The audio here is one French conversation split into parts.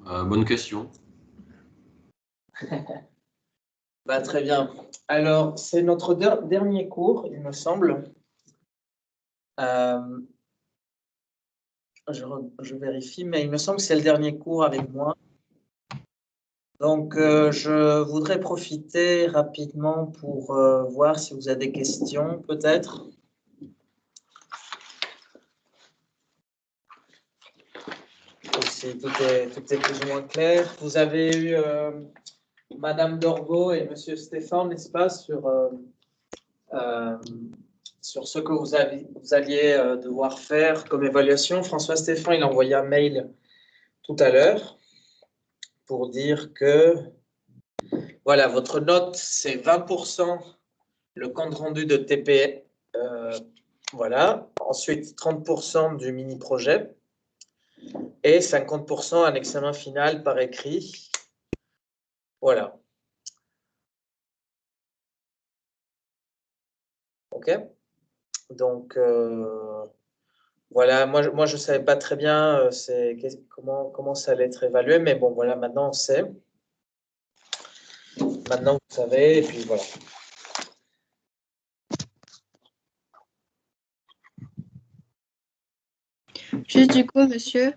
Bonne question. Bah, très bien. Alors, c'est notre dernier cours, il me semble. Je vérifie, mais il me semble que c'est le dernier cours avec moi. Donc, je voudrais profiter rapidement pour voir si vous avez des questions, peut-être. Si tout est plus ou moins clair. Vous avez eu Madame Dorgo et Monsieur Stéphane, n'est-ce pas, sur ce que vous alliez devoir faire comme évaluation. François Stéphane, il a envoyé un mail tout à l'heure pour dire que, voilà, votre note, c'est 20% le compte rendu de TP. Voilà. Ensuite, 30% du mini-projet et 50% un examen final par écrit. Voilà. OK. Donc, voilà, moi je ne savais pas très bien comment ça allait être évalué, mais bon, voilà, maintenant on sait. Maintenant vous savez, et puis voilà. Juste du coup, monsieur,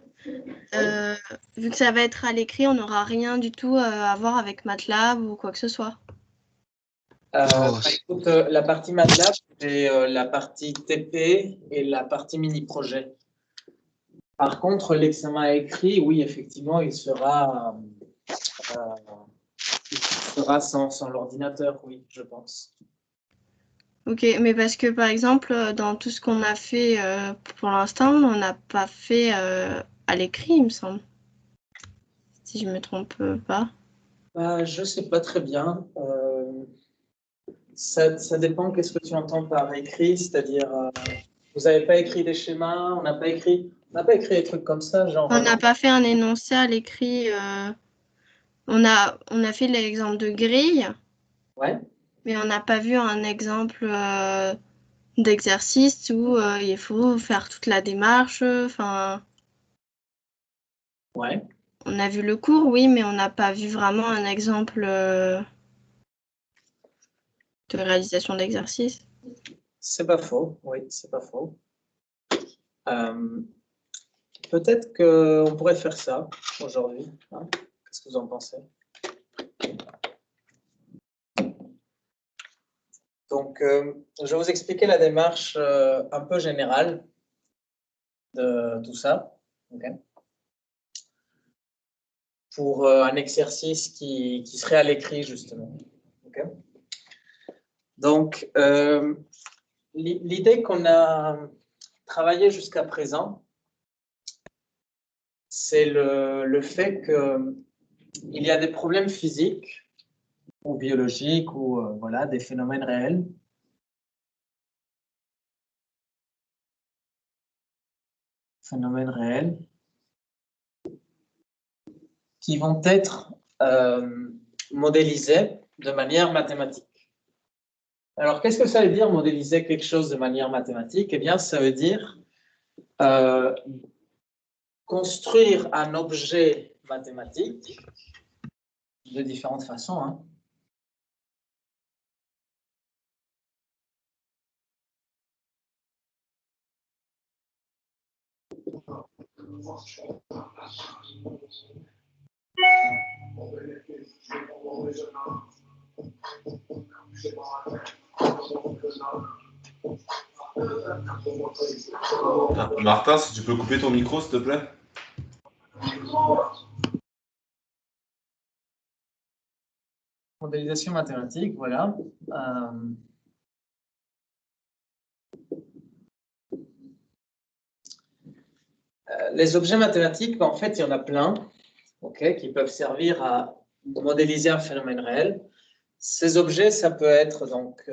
vu que ça va être à l'écrit, on n'aura rien du tout à voir avec MATLAB ou quoi que ce soit. Écoute, la partie MATLAB, c'est la partie TP et la partie mini-projet. Par contre, l'examen écrit, oui, effectivement, il sera sans l'ordinateur, oui, je pense. Ok, mais parce que par exemple, dans tout ce qu'on a fait pour l'instant, on n'a pas fait à l'écrit, il me semble. Si je ne me trompe pas. Je ne sais pas très bien. Ça dépend, qu'est-ce que tu entends par écrit, c'est-à-dire, vous n'avez pas écrit des schémas, on n'a pas écrit des trucs comme ça, genre. On n'a pas fait un énoncé à l'écrit. On a fait l'exemple de grille. Ouais. Mais on n'a pas vu un exemple d'exercice où il faut faire toute la démarche. Enfin. Ouais. On a vu le cours, oui, mais on n'a pas vu vraiment un exemple de réalisation d'exercice. C'est pas faux, oui, c'est pas faux. Peut-être qu'on pourrait faire ça aujourd'hui. Hein. Qu'est-ce que vous en pensez? Donc, je vais vous expliquer la démarche un peu générale de tout ça. Okay. Pour un exercice qui serait à l'écrit, justement. Okay. Donc, l'idée qu'on a travaillé jusqu'à présent, c'est le fait qu'il y a des problèmes physiques ou biologiques ou voilà, des phénomènes réels qui vont être modélisés de manière mathématique. Alors, qu'est-ce que ça veut dire modéliser quelque chose de manière mathématique? Eh bien, ça veut dire construire un objet mathématique de différentes façons. Hein. Martin, si tu peux couper ton micro, s'il te plaît. Modélisation mathématique, voilà. Les objets mathématiques, en fait, il y en a plein, okay, qui peuvent servir à modéliser un phénomène réel. Ces objets, ça peut être donc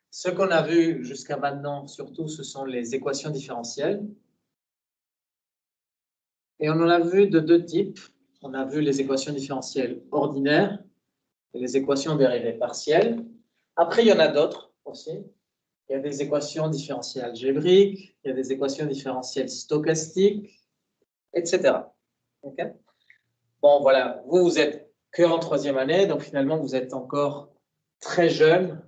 ce qu'on a vu jusqu'à maintenant, surtout, ce sont les équations différentielles. Et on en a vu de deux types. On a vu les équations différentielles ordinaires et les équations dérivées partielles. Après, il y en a d'autres aussi. Il y a des équations différentielles algébriques, il y a des équations différentielles stochastiques, etc. Okay. bon, voilà, vous êtes que en 3e année, donc finalement, vous êtes encore très jeune.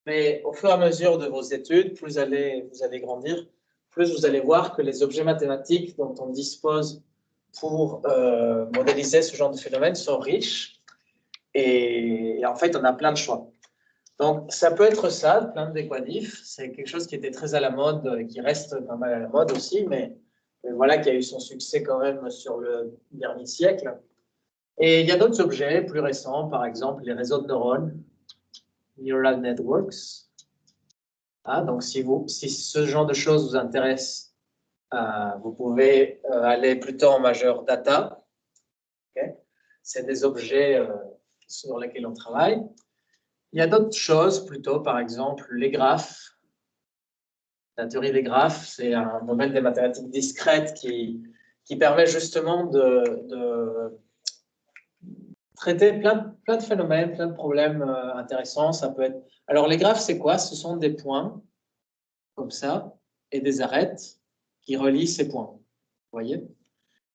Mais au fur et à mesure de vos études, plus vous allez grandir, plus vous allez voir que les objets mathématiques dont on dispose pour modéliser ce genre de phénomène sont riches. Et en fait, on a plein de choix. Donc, ça peut être ça, plein d'équadifs. C'est quelque chose qui était très à la mode et qui reste pas mal à la mode aussi, mais voilà, qui a eu son succès quand même sur le dernier siècle. Et il y a d'autres objets plus récents, par exemple les réseaux de neurones, neural networks. Ah, donc, si ce genre de choses vous intéresse, vous pouvez aller plutôt en majeur data. Okay. C'est des objets sur lesquels on travaille. Il y a d'autres choses plutôt, par exemple les graphes. La théorie des graphes, c'est un domaine des mathématiques discrètes qui permet justement de traiter plein de phénomènes, plein de problèmes intéressants. Ça peut être... Alors, les graphes, c'est quoi? Ce sont des points, comme ça, et des arêtes qui relient ces points. Vous voyez?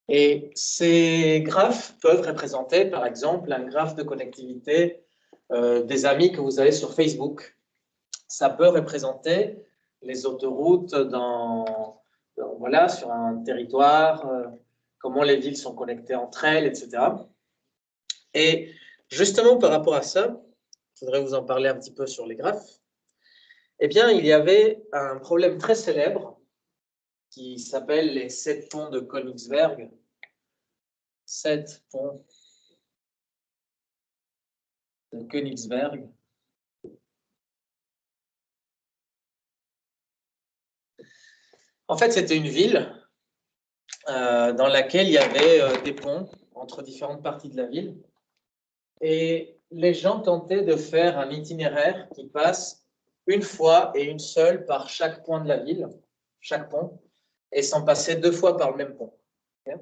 Et ces graphes peuvent représenter, par exemple, un graphe de connectivité des amis que vous avez sur Facebook. Ça peut représenter les autoroutes voilà, sur un territoire, comment les villes sont connectées entre elles, etc. Et justement, par rapport à ça, je voudrais vous en parler un petit peu sur les graphes. Eh bien, il y avait un problème très célèbre qui s'appelle les 7 ponts de Königsberg. 7 ponts de Königsberg. En fait, c'était une ville dans laquelle il y avait des ponts entre différentes parties de la ville. Et les gens tentaient de faire un itinéraire qui passe une fois et une seule par chaque point de la ville, chaque pont, et sans passer 2 fois par le même pont. Okay.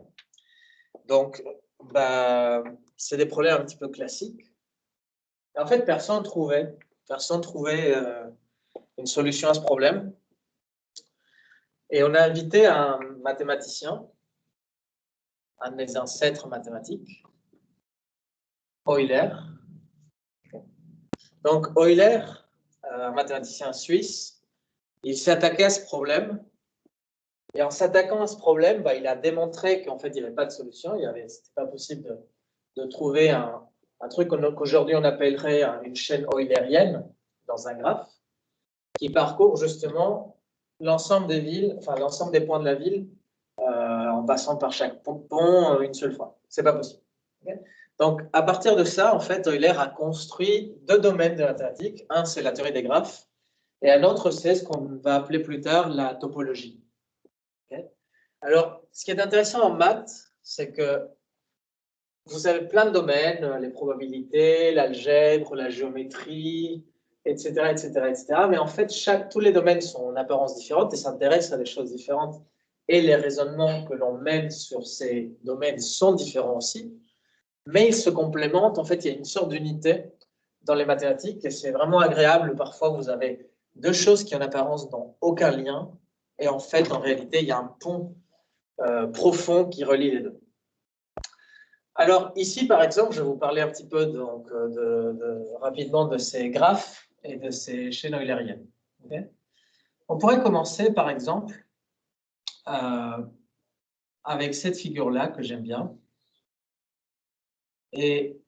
Donc, c'est des problèmes un petit peu classiques. Et en fait, personne ne trouvait une solution à ce problème. Et on a invité un mathématicien, un de mes ancêtres mathématiques, Euler. Donc, Euler, un mathématicien suisse, il s'est attaqué à ce problème. Et en s'attaquant à ce problème, il a démontré qu'en fait, il n'y avait pas de solution. Ce n'était pas possible de trouver un truc qu'aujourd'hui on appellerait une chaîne eulérienne dans un graphe, qui parcourt justement l'ensemble des villes, enfin l'ensemble des points de la ville, en passant par chaque pont une seule fois. C'est pas possible. Okay. Donc, à partir de ça, en fait, Euler a construit 2 domaines de mathématiques. Un, c'est la théorie des graphes, et un autre, c'est ce qu'on va appeler plus tard la topologie. Okay. Alors, ce qui est intéressant en maths, c'est que vous avez plein de domaines, les probabilités, l'algèbre, la géométrie, etc., etc., etc. Mais en fait, tous les domaines sont en apparence différentes et s'intéressent à des choses différentes. Et les raisonnements que l'on mène sur ces domaines sont différents aussi. Mais ils se complémentent. En fait, il y a une sorte d'unité dans les mathématiques et c'est vraiment agréable. Parfois, vous avez 2 choses qui en apparence n'ont aucun lien. Et en fait, en réalité, il y a un pont profond qui relie les deux. Alors ici, par exemple, je vais vous parler un petit peu donc, rapidement de ces graphes et de ces chaînes eulériennes. Okay. On pourrait commencer, par exemple, avec cette figure-là que j'aime bien. Et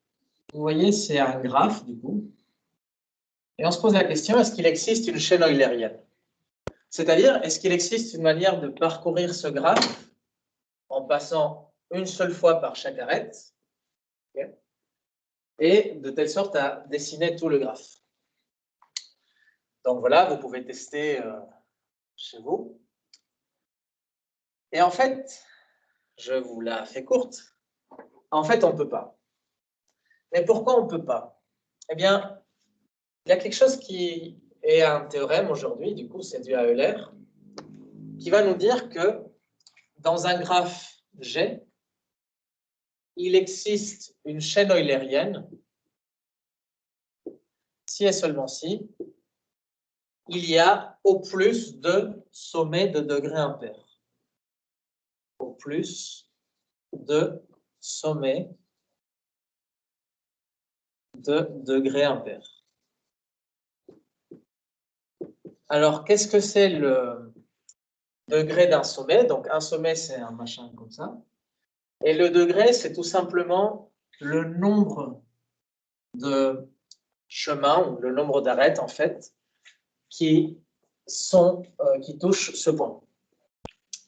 vous voyez, c'est un graphe, du coup. Et on se pose la question, est-ce qu'il existe une chaîne eulérienne? C'est-à-dire, est-ce qu'il existe une manière de parcourir ce graphe en passant une seule fois par chaque arête, okay, et de telle sorte à dessiner tout le graphe? Donc voilà, vous pouvez tester chez vous. Et en fait, je vous la fais courte, en fait, on ne peut pas. Mais pourquoi on ne peut pas? Eh bien, il y a quelque chose qui est un théorème aujourd'hui, du coup, c'est dû à Euler, qui va nous dire que dans un graphe G, il existe une chaîne eulérienne si et seulement si il y a au plus 2 sommets de degrés impairs. Au plus 2 sommets de degrés impairs. Alors, qu'est-ce que c'est le degré d'un sommet? Donc, un sommet, c'est un machin comme ça. Et le degré, c'est tout simplement le nombre de chemins, ou le nombre d'arêtes, en fait, qui touchent ce point.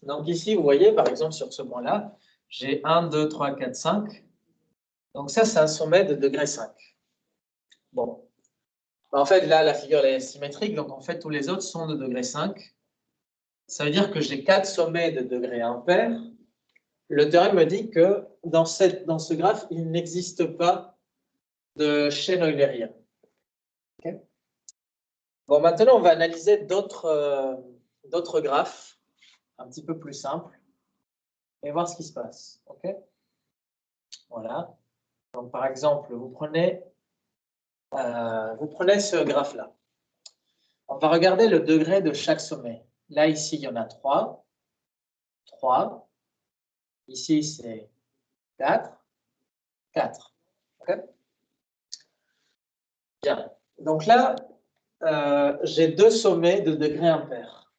Donc ici, vous voyez, par exemple, sur ce point-là, j'ai 1, 2, 3, 4, 5. Donc ça, c'est un sommet de degré 5. Bon. En fait, là, la figure est symétrique, donc en fait, tous les autres sont de degré 5. Ça veut dire que j'ai 4 sommets de degré impair. Le théorème me dit que dans ce graphe, il n'existe pas de chaîne eulérienne. Okay. Bon, maintenant, on va analyser d'autres graphes un petit peu plus simples et voir ce qui se passe. Okay. Voilà. Donc, par exemple, vous prenez ce graphe-là. On va regarder le degré de chaque sommet. Là, ici, il y en a 3. 3. Ici, c'est 4. 4. Okay. Bien. Donc là, j'ai 2 sommets de degré impair.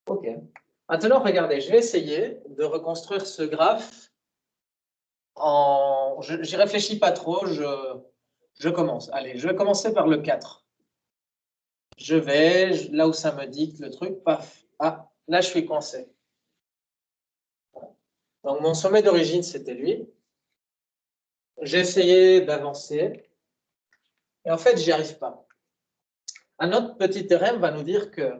OK. Maintenant, regardez, je vais essayer de reconstruire ce graphe j'y réfléchis pas trop, je commence. Allez, je vais commencer par le 4. Je vais, là où ça me dicte le truc, paf. Ah, là, je suis coincé. Donc, mon sommet d'origine, c'était lui. J'ai essayé d'avancer. Et en fait, j'y arrive pas. Un autre petit théorème va nous dire que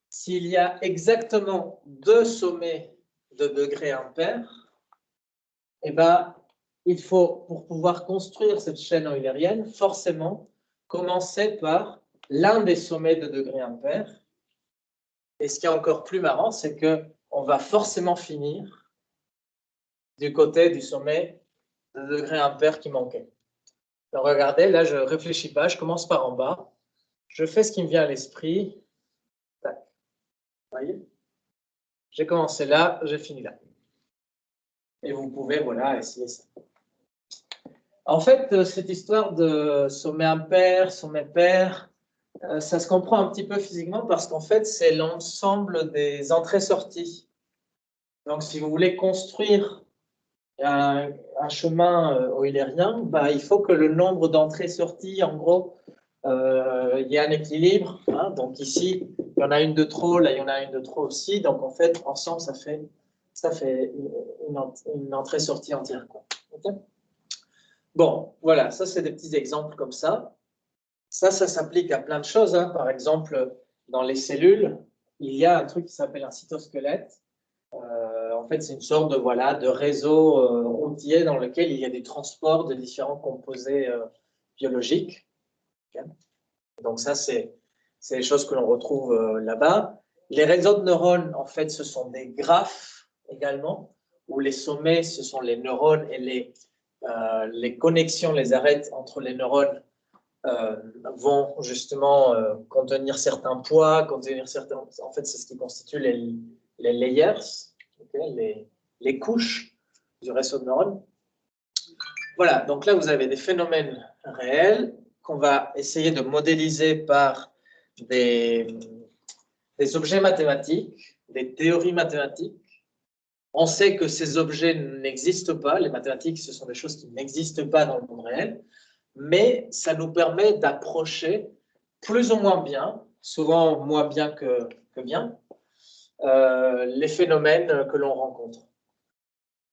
s'il y a exactement 2 sommets de degré impair, eh ben, il faut, pour pouvoir construire cette chaîne eulérienne, forcément commencer par l'un des sommets de degré impair. Et ce qui est encore plus marrant, c'est qu'on va forcément finir du côté du sommet de degré impair qui manquait. Donc, regardez, là, je ne réfléchis pas, je commence par en bas. Je fais ce qui me vient à l'esprit. Tac. Vous voyez? J'ai commencé là, j'ai fini là. Et vous pouvez, voilà, essayer ça. En fait, cette histoire de sommet impair, sommet pair, ça se comprend un petit peu physiquement parce qu'en fait, c'est l'ensemble des entrées-sorties. Donc, si vous voulez construire un chemin eulérien, bah, il faut que le nombre d'entrées-sorties, en gros, il y ait un équilibre. Hein. Donc ici, il y en a une de trop, là, il y en a une de trop aussi. Donc, en fait, ensemble, ça fait une entrée-sortie entière. Quoi. Okay. Bon, voilà, ça, c'est des petits exemples comme ça. Ça s'applique à plein de choses. Hein. Par exemple, dans les cellules, il y a un truc qui s'appelle un cytosquelette. En fait, c'est une sorte de réseau entier dans lequel il y a des transports de différents composés biologiques. Okay. Donc ça, c'est les choses que l'on retrouve là-bas. Les réseaux de neurones, en fait, ce sont des graphes également, où les sommets, ce sont les neurones et les connexions, les arêtes entre les neurones vont justement contenir certains poids, contenir certains... En fait, c'est ce qui constitue les layers, okay, les couches du réseau de neurones. Voilà, donc là, vous avez des phénomènes réels qu'on va essayer de modéliser par des objets mathématiques, des théories mathématiques. On sait que ces objets n'existent pas. Les mathématiques, ce sont des choses qui n'existent pas dans le monde réel. Mais ça nous permet d'approcher plus ou moins bien, souvent moins bien que bien, les phénomènes que l'on rencontre.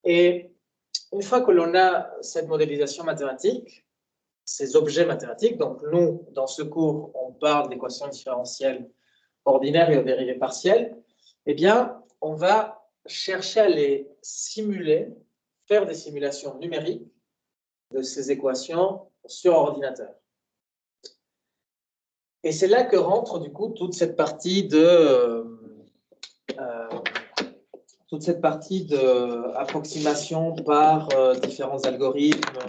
Et une fois que l'on a cette modélisation mathématique, ces objets mathématiques, donc nous, dans ce cours, on parle d'équations différentielles ordinaires et aux dérivées partielles, eh bien, on va chercher à les simuler, faire des simulations numériques de ces équations sur ordinateur. Et c'est là que rentre du coup toute cette partie d'approximation par différents algorithmes.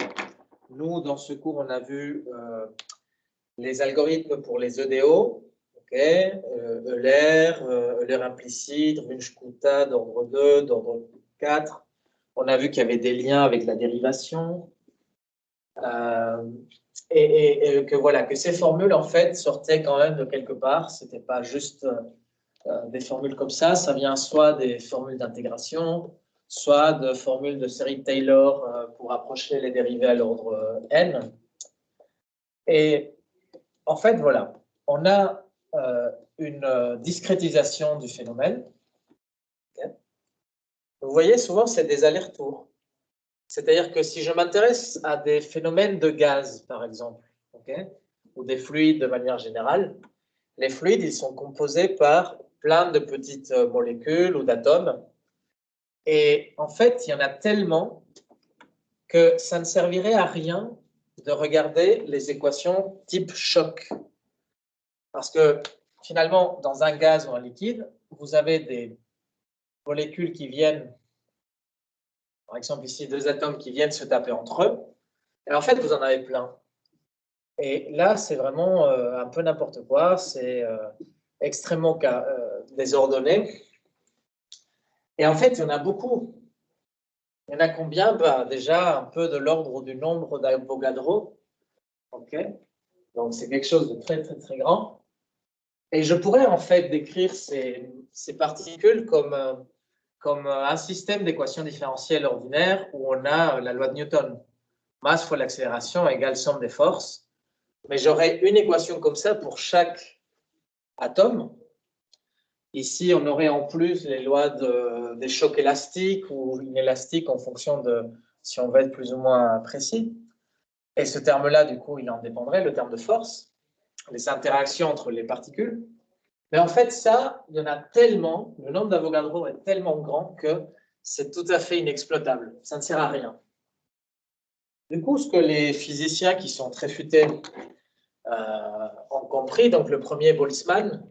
Nous, dans ce cours, on a vu les algorithmes pour les EDO, okay, Euler, Euler implicite, Runge-Kutta d'ordre 2, d'ordre 4, On a vu qu'il y avait des liens avec la dérivation. Et que voilà, que ces formules, en fait, sortaient quand même de quelque part. Ce n'était pas juste des formules comme ça vient soit des formules d'intégration, soit de formules de série de Taylor pour approcher les dérivés à l'ordre n. Et en fait, voilà, on a une discrétisation du phénomène. Okay. Vous voyez, souvent, c'est des allers-retours. C'est-à-dire que si je m'intéresse à des phénomènes de gaz, par exemple, okay, ou des fluides de manière générale, les fluides, ils sont composés par plein de petites molécules ou d'atomes. Et en fait, il y en a tellement que ça ne servirait à rien de regarder les équations type choc. Parce que finalement, dans un gaz ou un liquide, vous avez des molécules qui viennent, par exemple ici, deux atomes qui viennent se taper entre eux. Et en fait, vous en avez plein. Et là, c'est vraiment un peu n'importe quoi. C'est extrêmement désordonné. Et en fait, il y en a beaucoup. Il y en a combien? Déjà, un peu de l'ordre du nombre d'Avogadro. Okay. Donc, c'est quelque chose de très, très, très grand. Et je pourrais en fait décrire ces particules comme un système d'équations différentielles ordinaires où on a la loi de Newton. Masse fois l'accélération égale somme des forces. Mais j'aurais une équation comme ça pour chaque atome. Ici, on aurait en plus les lois des chocs élastiques ou inélastiques en fonction de si on veut être plus ou moins précis. Et ce terme-là, du coup, il en dépendrait, le terme de force, les interactions entre les particules. Mais en fait, ça, il y en a tellement, le nombre d'Avogadro est tellement grand que c'est tout à fait inexploitable. Ça ne sert à rien. Du coup, ce que les physiciens qui sont très futés ont compris, donc le premier Boltzmann,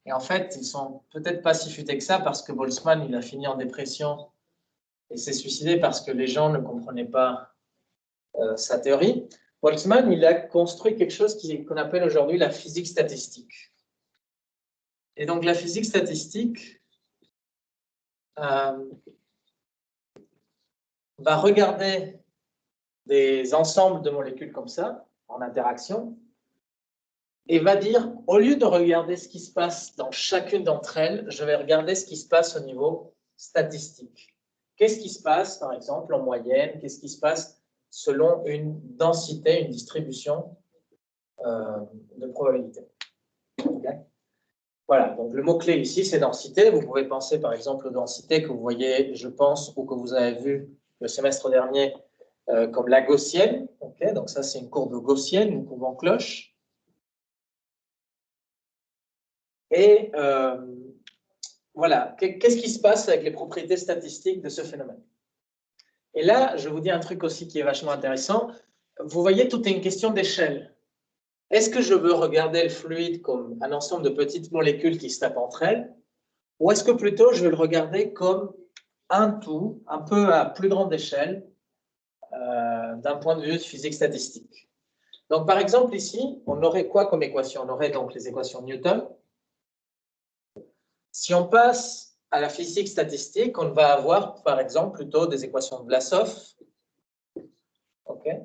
et en fait, ils sont peut-être pas si futés que ça parce que Boltzmann, il a fini en dépression et s'est suicidé parce que les gens ne comprenaient pas sa théorie. Boltzmann, il a construit quelque chose qu'on appelle aujourd'hui la physique statistique. Et donc, la physique statistique va regarder des ensembles de molécules comme ça, en interaction, et va dire, au lieu de regarder ce qui se passe dans chacune d'entre elles, je vais regarder ce qui se passe au niveau statistique. Qu'est-ce qui se passe, par exemple, en moyenne? Qu'est-ce qui se passe selon une densité, une distribution de probabilité? Okay. Voilà, donc le mot-clé ici, c'est densité. Vous pouvez penser, par exemple, aux densités que vous voyez, je pense, ou que vous avez vu le semestre dernier, comme la gaussienne. Okay, donc ça, c'est une courbe gaussienne, une courbe en cloche. Et voilà, qu'est-ce qui se passe avec les propriétés statistiques de ce phénomène? Et là, je vous dis un truc aussi qui est vachement intéressant. Vous voyez, tout est une question d'échelle. Est-ce que je veux regarder le fluide comme un ensemble de petites molécules qui se tapent entre elles? Ou est-ce que plutôt je vais le regarder comme un tout, un peu à plus grande échelle, d'un point de vue de physique statistique? Donc, par exemple, ici, on aurait quoi comme équation? On aurait donc les équations de Newton. Si on passe à la physique statistique, on va avoir, par exemple, plutôt des équations de Vlasov, okay,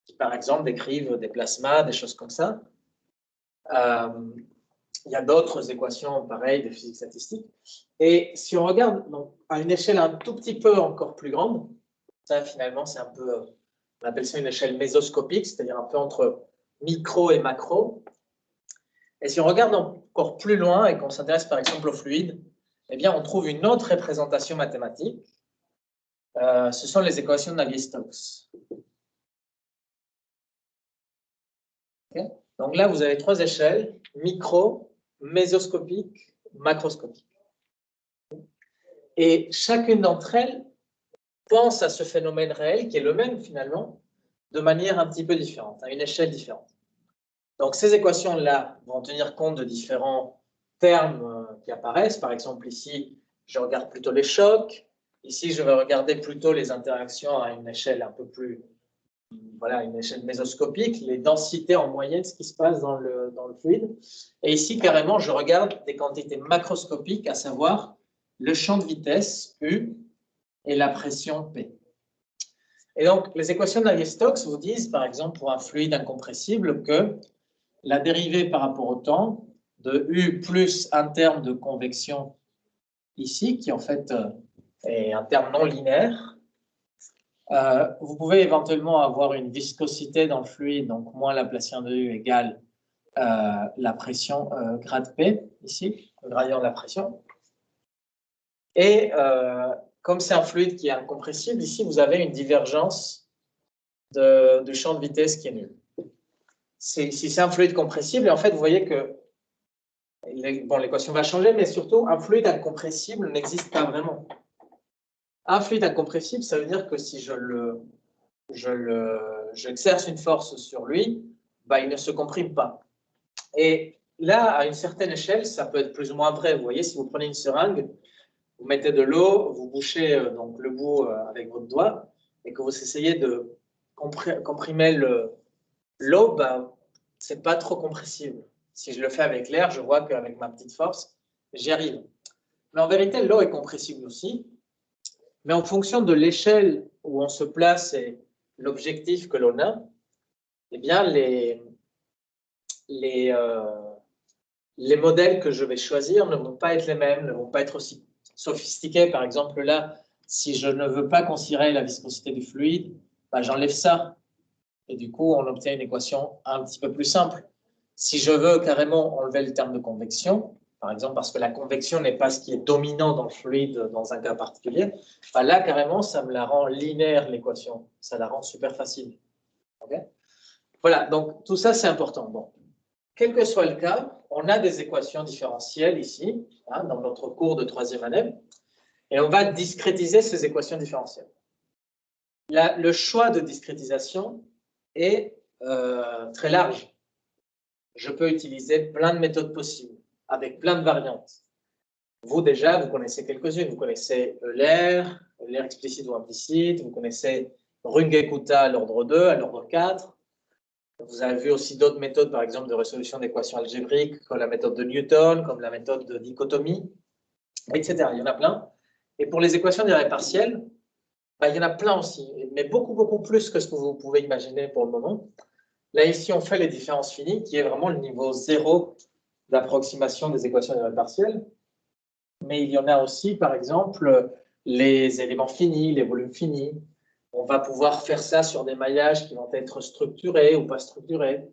qui, par exemple, décrivent des plasmas, des choses comme ça. Il y a d'autres équations pareilles de physique statistique. Et si on regarde donc, à une échelle un tout petit peu encore plus grande, ça, finalement, c'est un peu, on appelle ça une échelle mésoscopique, c'est-à-dire un peu entre micro et macro. Et si on regarde encore plus loin et qu'on s'intéresse par exemple au fluide, eh bien, on trouve une autre représentation mathématique. Ce sont les équations de Navier-Stokes. Okay. Donc là, vous avez trois échelles, micro, mésoscopique, macroscopique. Et chacune d'entre elles pense à ce phénomène réel, qui est le même finalement, de manière un petit peu différente, à une échelle différente. Donc ces équations-là vont tenir compte de différents termes qui apparaissent. Par exemple, ici, je regarde plutôt les chocs. Ici, je vais regarder plutôt les interactions à une échelle un peu plus, voilà, une échelle mésoscopique, les densités en moyenne, ce qui se passe dans le fluide. Et ici, carrément, je regarde des quantités macroscopiques, à savoir le champ de vitesse U et la pression P. Et donc, les équations de Navier-Stokes vous disent, par exemple, pour un fluide incompressible, que la dérivée par rapport au temps de U plus un terme de convection ici, qui en fait est un terme non linéaire, vous pouvez éventuellement avoir une viscosité dans le fluide, donc moins Laplacien de U égale la pression grade P, ici, le gradient de la pression. Et comme c'est un fluide qui est incompressible, ici, vous avez une divergence de champ de vitesse qui est nulle. Si c'est un fluide compressible, et en fait, vous voyez que bon, l'équation va changer, mais surtout, un fluide incompressible n'existe pas vraiment. Un fluide incompressible, ça veut dire que si j'exerce une force sur lui, bah, il ne se comprime pas. Et là, à une certaine échelle, ça peut être plus ou moins vrai. Vous voyez, si vous prenez une seringue, vous mettez de l'eau, vous bouchez donc le bout avec votre doigt, et que vous essayez de comprimer l'eau, ben, c'est pas trop compressible. Si je le fais avec l'air, je vois qu'avec ma petite force, j'y arrive. Mais en vérité, l'eau est compressible aussi. Mais en fonction de l'échelle où on se place et l'objectif que l'on a, eh bien, les modèles que je vais choisir ne vont pas être les mêmes, ne vont pas être aussi sophistiqués. Par exemple, là, si je ne veux pas considérer la viscosité du fluide, ben, j'enlève ça. Et du coup, on obtient une équation un petit peu plus simple. Si je veux carrément enlever le terme de convection, par exemple parce que la convection n'est pas ce qui est dominant dans le fluide dans un cas particulier, ben là, carrément, ça me la rend linéaire, l'équation. Ça la rend super facile. Okay, voilà, donc tout ça, c'est important. Bon. Quel que soit le cas, on a des équations différentielles ici, hein, dans notre cours de 3e année, et on va discrétiser ces équations différentielles. Le choix de discrétisation est très large. Je peux utiliser plein de méthodes possibles, avec plein de variantes. Vous, déjà, vous connaissez quelques-unes. Vous connaissez l'air explicite ou implicite, vous connaissez Runge-Kutta à l'ordre 2, à l'ordre 4. Vous avez vu aussi d'autres méthodes, par exemple, de résolution d'équations algébriques, comme la méthode de Newton, comme la méthode de dichotomie, etc. Il y en a plein. Et pour les équations d'arrêt partiel, bah, il y en a plein aussi, mais beaucoup, beaucoup plus que ce que vous pouvez imaginer pour le moment. Là, ici, on fait les différences finies, qui est vraiment le niveau 0 d'approximation des équations d'arrêt partiel. Mais il y en a aussi, par exemple, les éléments finis, les volumes finis. On va pouvoir faire ça sur des maillages qui vont être structurés ou pas structurés.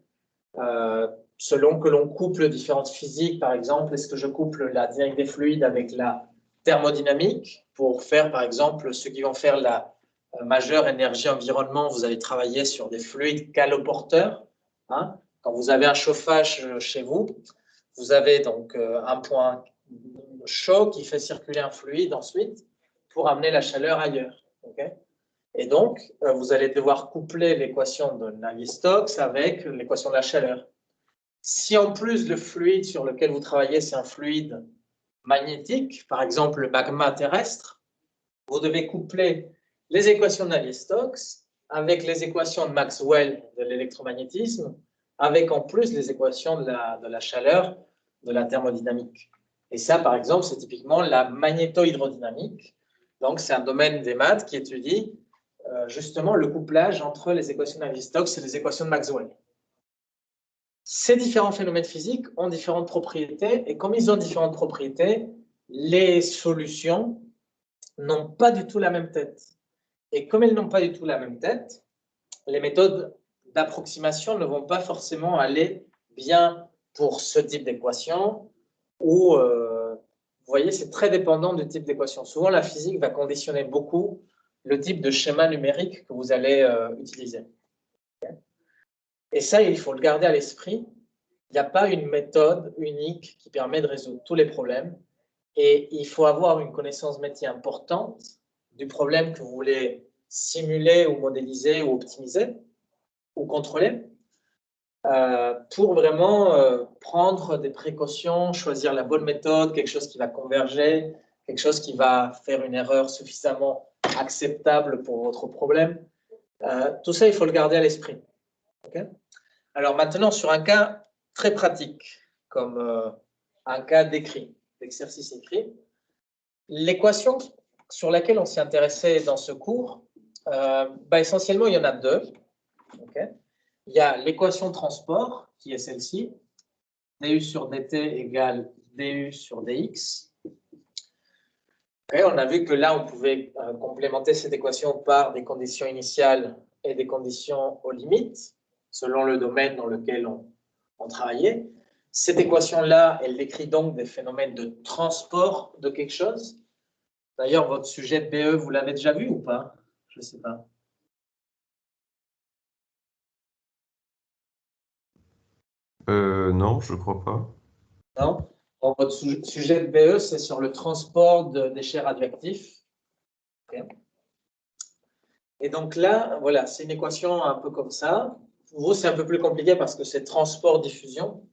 Selon que l'on couple différentes physiques, par exemple, est-ce que je couple la dynamique des fluides avec la thermodynamique pour faire, par exemple, ceux qui vont faire la majeure énergie environnement, vous allez travailler sur des fluides caloporteurs. Hein. Quand vous avez un chauffage chez vous, vous avez donc un point chaud qui fait circuler un fluide ensuite pour amener la chaleur ailleurs. Okay, et donc, vous allez devoir coupler l'équation de Navier-Stokes avec l'équation de la chaleur. Si en plus le fluide sur lequel vous travaillez, c'est un fluide magnétique, par exemple le magma terrestre, vous devez coupler les équations de Navier-Stokes avec les équations de Maxwell de l'électromagnétisme, avec en plus les équations de la chaleur, de la thermodynamique. Et ça, par exemple, c'est typiquement la magnétohydrodynamique. Donc, c'est un domaine des maths qui étudie justement le couplage entre les équations de Navier-Stokes et les équations de Maxwell. Ces différents phénomènes physiques ont différentes propriétés, et comme ils ont différentes propriétés, les solutions n'ont pas du tout la même tête. Et comme elles n'ont pas du tout la même tête, les méthodes d'approximation ne vont pas forcément aller bien pour ce type d'équation, ou, vous voyez, c'est très dépendant du type d'équation. Souvent, la physique va conditionner beaucoup le type de schéma numérique que vous allez utiliser. Et ça, il faut le garder à l'esprit. Il n'y a pas une méthode unique qui permet de résoudre tous les problèmes. Et il faut avoir une connaissance métier importante du problème que vous voulez simuler ou modéliser ou optimiser ou contrôler pour vraiment prendre des précautions, choisir la bonne méthode, quelque chose qui va converger, quelque chose qui va faire une erreur suffisamment acceptable pour votre problème. Tout ça, il faut le garder à l'esprit. Okay? Alors maintenant, sur un cas très pratique, comme un cas d'écrit, d'exercice écrit, l'équation sur laquelle on s'est intéressé dans ce cours, essentiellement, il y en a deux. Okay. Il y a l'équation de transport, qui est celle-ci, du sur dt égale du sur dx. Okay, on a vu que là, on pouvait complémenter cette équation par des conditions initiales et des conditions aux limites, selon le domaine dans lequel on travaillait. Cette équation-là, elle décrit donc des phénomènes de transport de quelque chose. D'ailleurs, votre sujet de BE, vous l'avez déjà vu ou pas? Je ne sais pas. Non, je crois pas. Non? Bon, votre sujet de BE, c'est sur le transport de déchets radioactifs. Okay. Et donc là, voilà, c'est une équation un peu comme ça. Pour vous, c'est un peu plus compliqué parce que c'est transport-diffusion.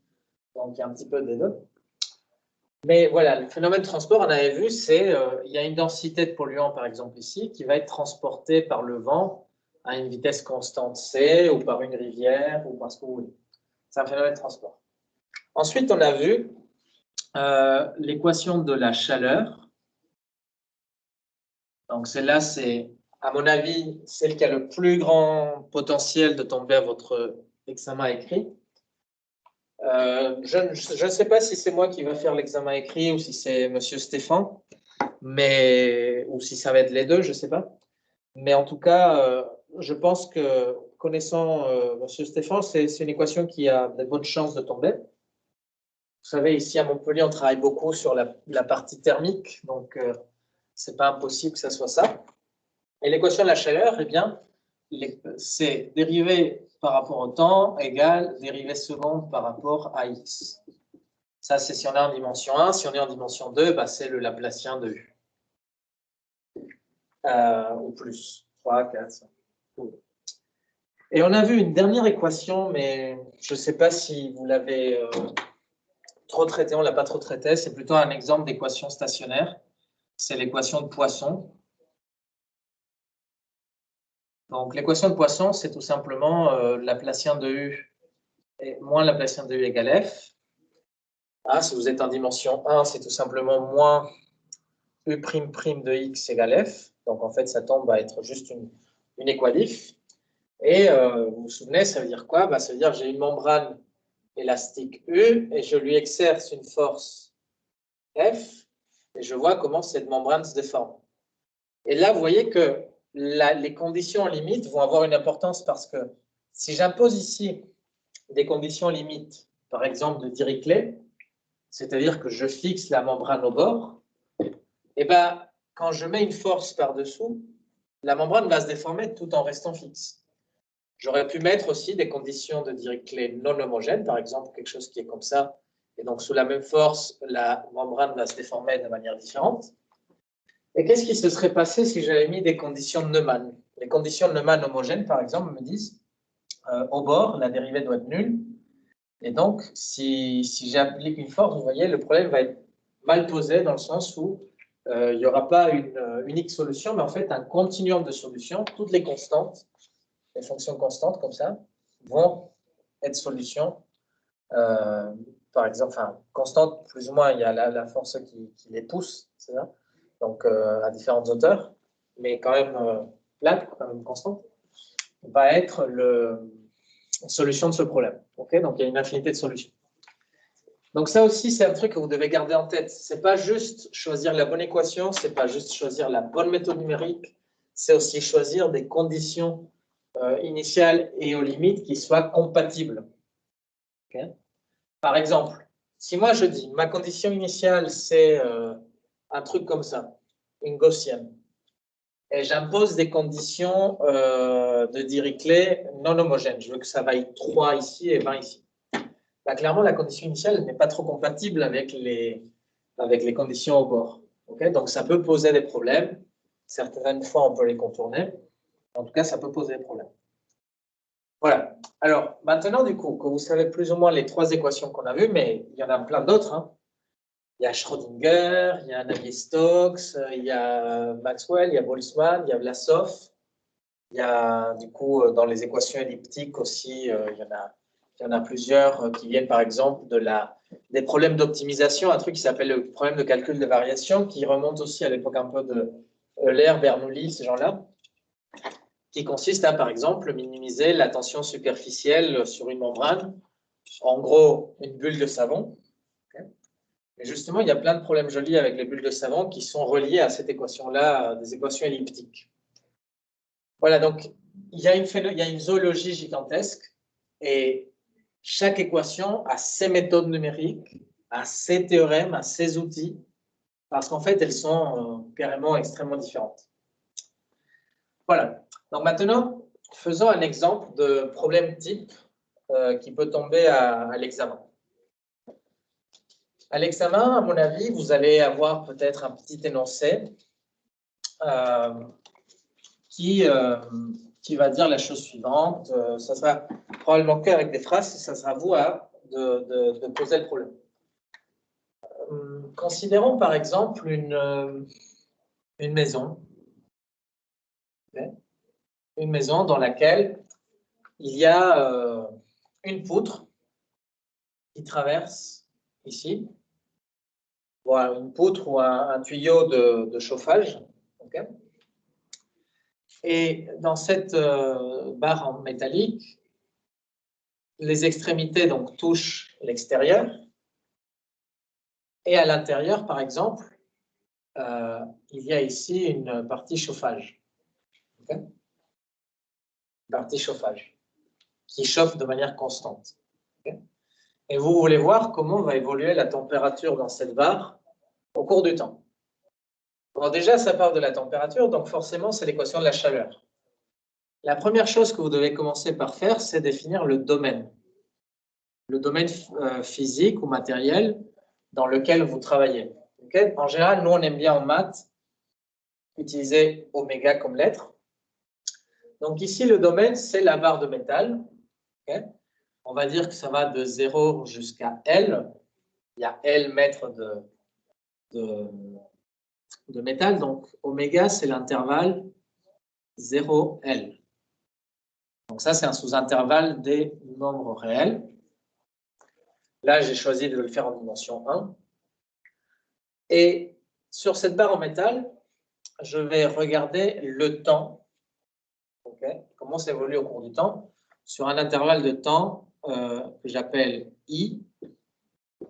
Donc, il y a un petit peu des deux. Mais voilà, le phénomène de transport, on avait vu, c'est il y a une densité de polluants, par exemple ici, qui va être transportée par le vent à une vitesse constante c, ou par une rivière, ou par ce que vous voulez. C'est un phénomène de transport. Ensuite, on a vu l'équation de la chaleur. Donc, celle-là, c'est, à mon avis, celle qui a le plus grand potentiel de tomber à votre examen écrit. Je ne sais pas si c'est moi qui vais faire l'examen écrit ou si c'est M. Stéphane, ou si ça va être les deux, je ne sais pas. Mais en tout cas, je pense que, connaissant M. Stéphane, c'est une équation qui a de bonnes chances de tomber. Vous savez, ici à Montpellier, on travaille beaucoup sur la partie thermique, donc ce n'est pas impossible que ça soit ça. Et l'équation de la chaleur, eh bien, c'est dérivée par rapport au temps égale dérivée seconde par rapport à x. Ça, c'est si on est en dimension 1. Si on est en dimension 2, c'est le Laplacien de u. Ou plus. 3, 4, 5. Et on a vu une dernière équation, mais je ne sais pas si vous l'avez trop traité. On ne l'a pas trop traité. C'est plutôt un exemple d'équation stationnaire. C'est l'équation de Poisson. Donc, l'équation de Poisson, c'est tout simplement Laplacien de U moins Laplacien de U égale F. Ah, si vous êtes en dimension 1, c'est tout simplement moins U' de X égale F. Donc, en fait, ça tombe à être juste une équadif. Et vous vous souvenez, ça veut dire quoi? Ça veut dire que j'ai une membrane élastique U et je lui exerce une force F et je vois comment cette membrane se déforme. Et là, vous voyez que les conditions limites vont avoir une importance parce que si j'impose ici des conditions limites, par exemple de Dirichlet, c'est-à-dire que je fixe la membrane au bord, et quand je mets une force par-dessous, la membrane va se déformer tout en restant fixe. J'aurais pu mettre aussi des conditions de Dirichlet non homogènes, par exemple quelque chose qui est comme ça, et donc sous la même force, la membrane va se déformer de manière différente. Et qu'est-ce qui se serait passé si j'avais mis des conditions de Neumann? Les conditions de Neumann homogènes, par exemple, me disent au bord, la dérivée doit être nulle. Et donc, si j'applique une force, vous voyez, le problème va être mal posé dans le sens où il n'y aura pas une unique solution, mais en fait un continuum de solutions. Toutes les constantes, les fonctions constantes comme ça, vont être solutions. Par exemple, constante, plus ou moins, il y a la force qui les pousse, c'est ça? Donc à différentes hauteurs, mais quand même plate, quand même constante, va être la solution de ce problème. Okay, donc il y a une infinité de solutions. Donc ça aussi, c'est un truc que vous devez garder en tête. Ce n'est pas juste choisir la bonne équation, ce n'est pas juste choisir la bonne méthode numérique, c'est aussi choisir des conditions initiales et aux limites qui soient compatibles. Okay. Par exemple, si moi je dis ma condition initiale, c'est un truc comme ça, une gaussienne, et j'impose des conditions de Dirichlet non homogènes. Je veux que ça vaille 3 ici et 20 ici. Clairement, la condition initiale n'est pas trop compatible avec les conditions au bord. Okay, donc, ça peut poser des problèmes. Certaines fois, on peut les contourner. En tout cas, ça peut poser des problèmes. Voilà. Alors, maintenant, du coup, que vous savez plus ou moins les 3 équations qu'on a vues, mais il y en a plein d'autres. Hein. Il y a Schrödinger, il y a Navier-Stokes, il y a Maxwell, il y a Boltzmann, il y a Vlasov. Il y a, du coup, dans les équations elliptiques aussi, il y en a plusieurs qui viennent, par exemple, des problèmes d'optimisation, un truc qui s'appelle le problème de calcul de variation, qui remonte aussi à l'époque un peu de Euler, Bernoulli, ces gens-là, qui consiste à, par exemple, minimiser la tension superficielle sur une membrane, en gros, une bulle de savon. Et justement, il y a plein de problèmes jolis avec les bulles de savon qui sont reliés à cette équation-là, des équations elliptiques. Voilà, donc il y a une zoologie gigantesque et chaque équation a ses méthodes numériques, a ses théorèmes, a ses outils, parce qu'en fait, elles sont carrément extrêmement différentes. Voilà, donc maintenant, faisons un exemple de problème type qui peut tomber à l'examen. À l'examen, à mon avis, vous allez avoir peut-être un petit énoncé qui va dire la chose suivante. Ça sera probablement qu'avec des phrases, ça sera à vous de poser le problème. Considérons par exemple une maison. Une maison dans laquelle il y a une poutre qui traverse ici. Voilà, une poutre ou un tuyau de chauffage. Okay. Et dans cette barre en métallique, les extrémités donc, touchent l'extérieur. Et à l'intérieur, par exemple, il y a ici une partie chauffage. Okay. Une partie chauffage qui chauffe de manière constante. Okay. Et vous voulez voir comment va évoluer la température dans cette barre au cours du temps. Bon, déjà, ça part de la température, donc forcément, c'est l'équation de la chaleur. La première chose que vous devez commencer par faire, c'est définir le domaine. Le domaine physique ou matériel dans lequel vous travaillez. Okay. En général, nous, on aime bien en maths utiliser oméga comme lettre. Donc ici, le domaine, c'est la barre de métal. Okay. On va dire que ça va de 0 jusqu'à L. Il y a L mètres de métal. Donc oméga, c'est l'intervalle 0L. Donc ça, c'est un sous-intervalle des nombres réels. Là, j'ai choisi de le faire en dimension 1. Et sur cette barre en métal, je vais regarder le temps. Okay. Comment ça évolue au cours du temps sur un intervalle de temps que j'appelle I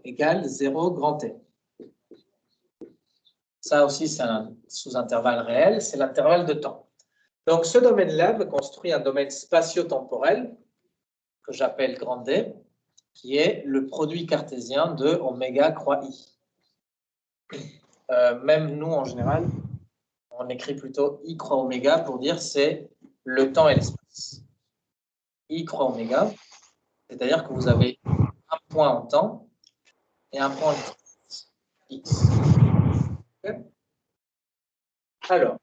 égale 0 grand T. Ça aussi, c'est un sous-intervalle réel, c'est l'intervalle de temps. Donc, ce domaine-là me construit un domaine spatio-temporel que j'appelle grand D, qui est le produit cartésien de oméga croix I. Même nous, en général, on écrit plutôt I croix oméga pour dire c'est le temps et l'espace. I croix oméga, c'est-à-dire que vous avez un point en temps et un point en espace, X. Okay. Alors,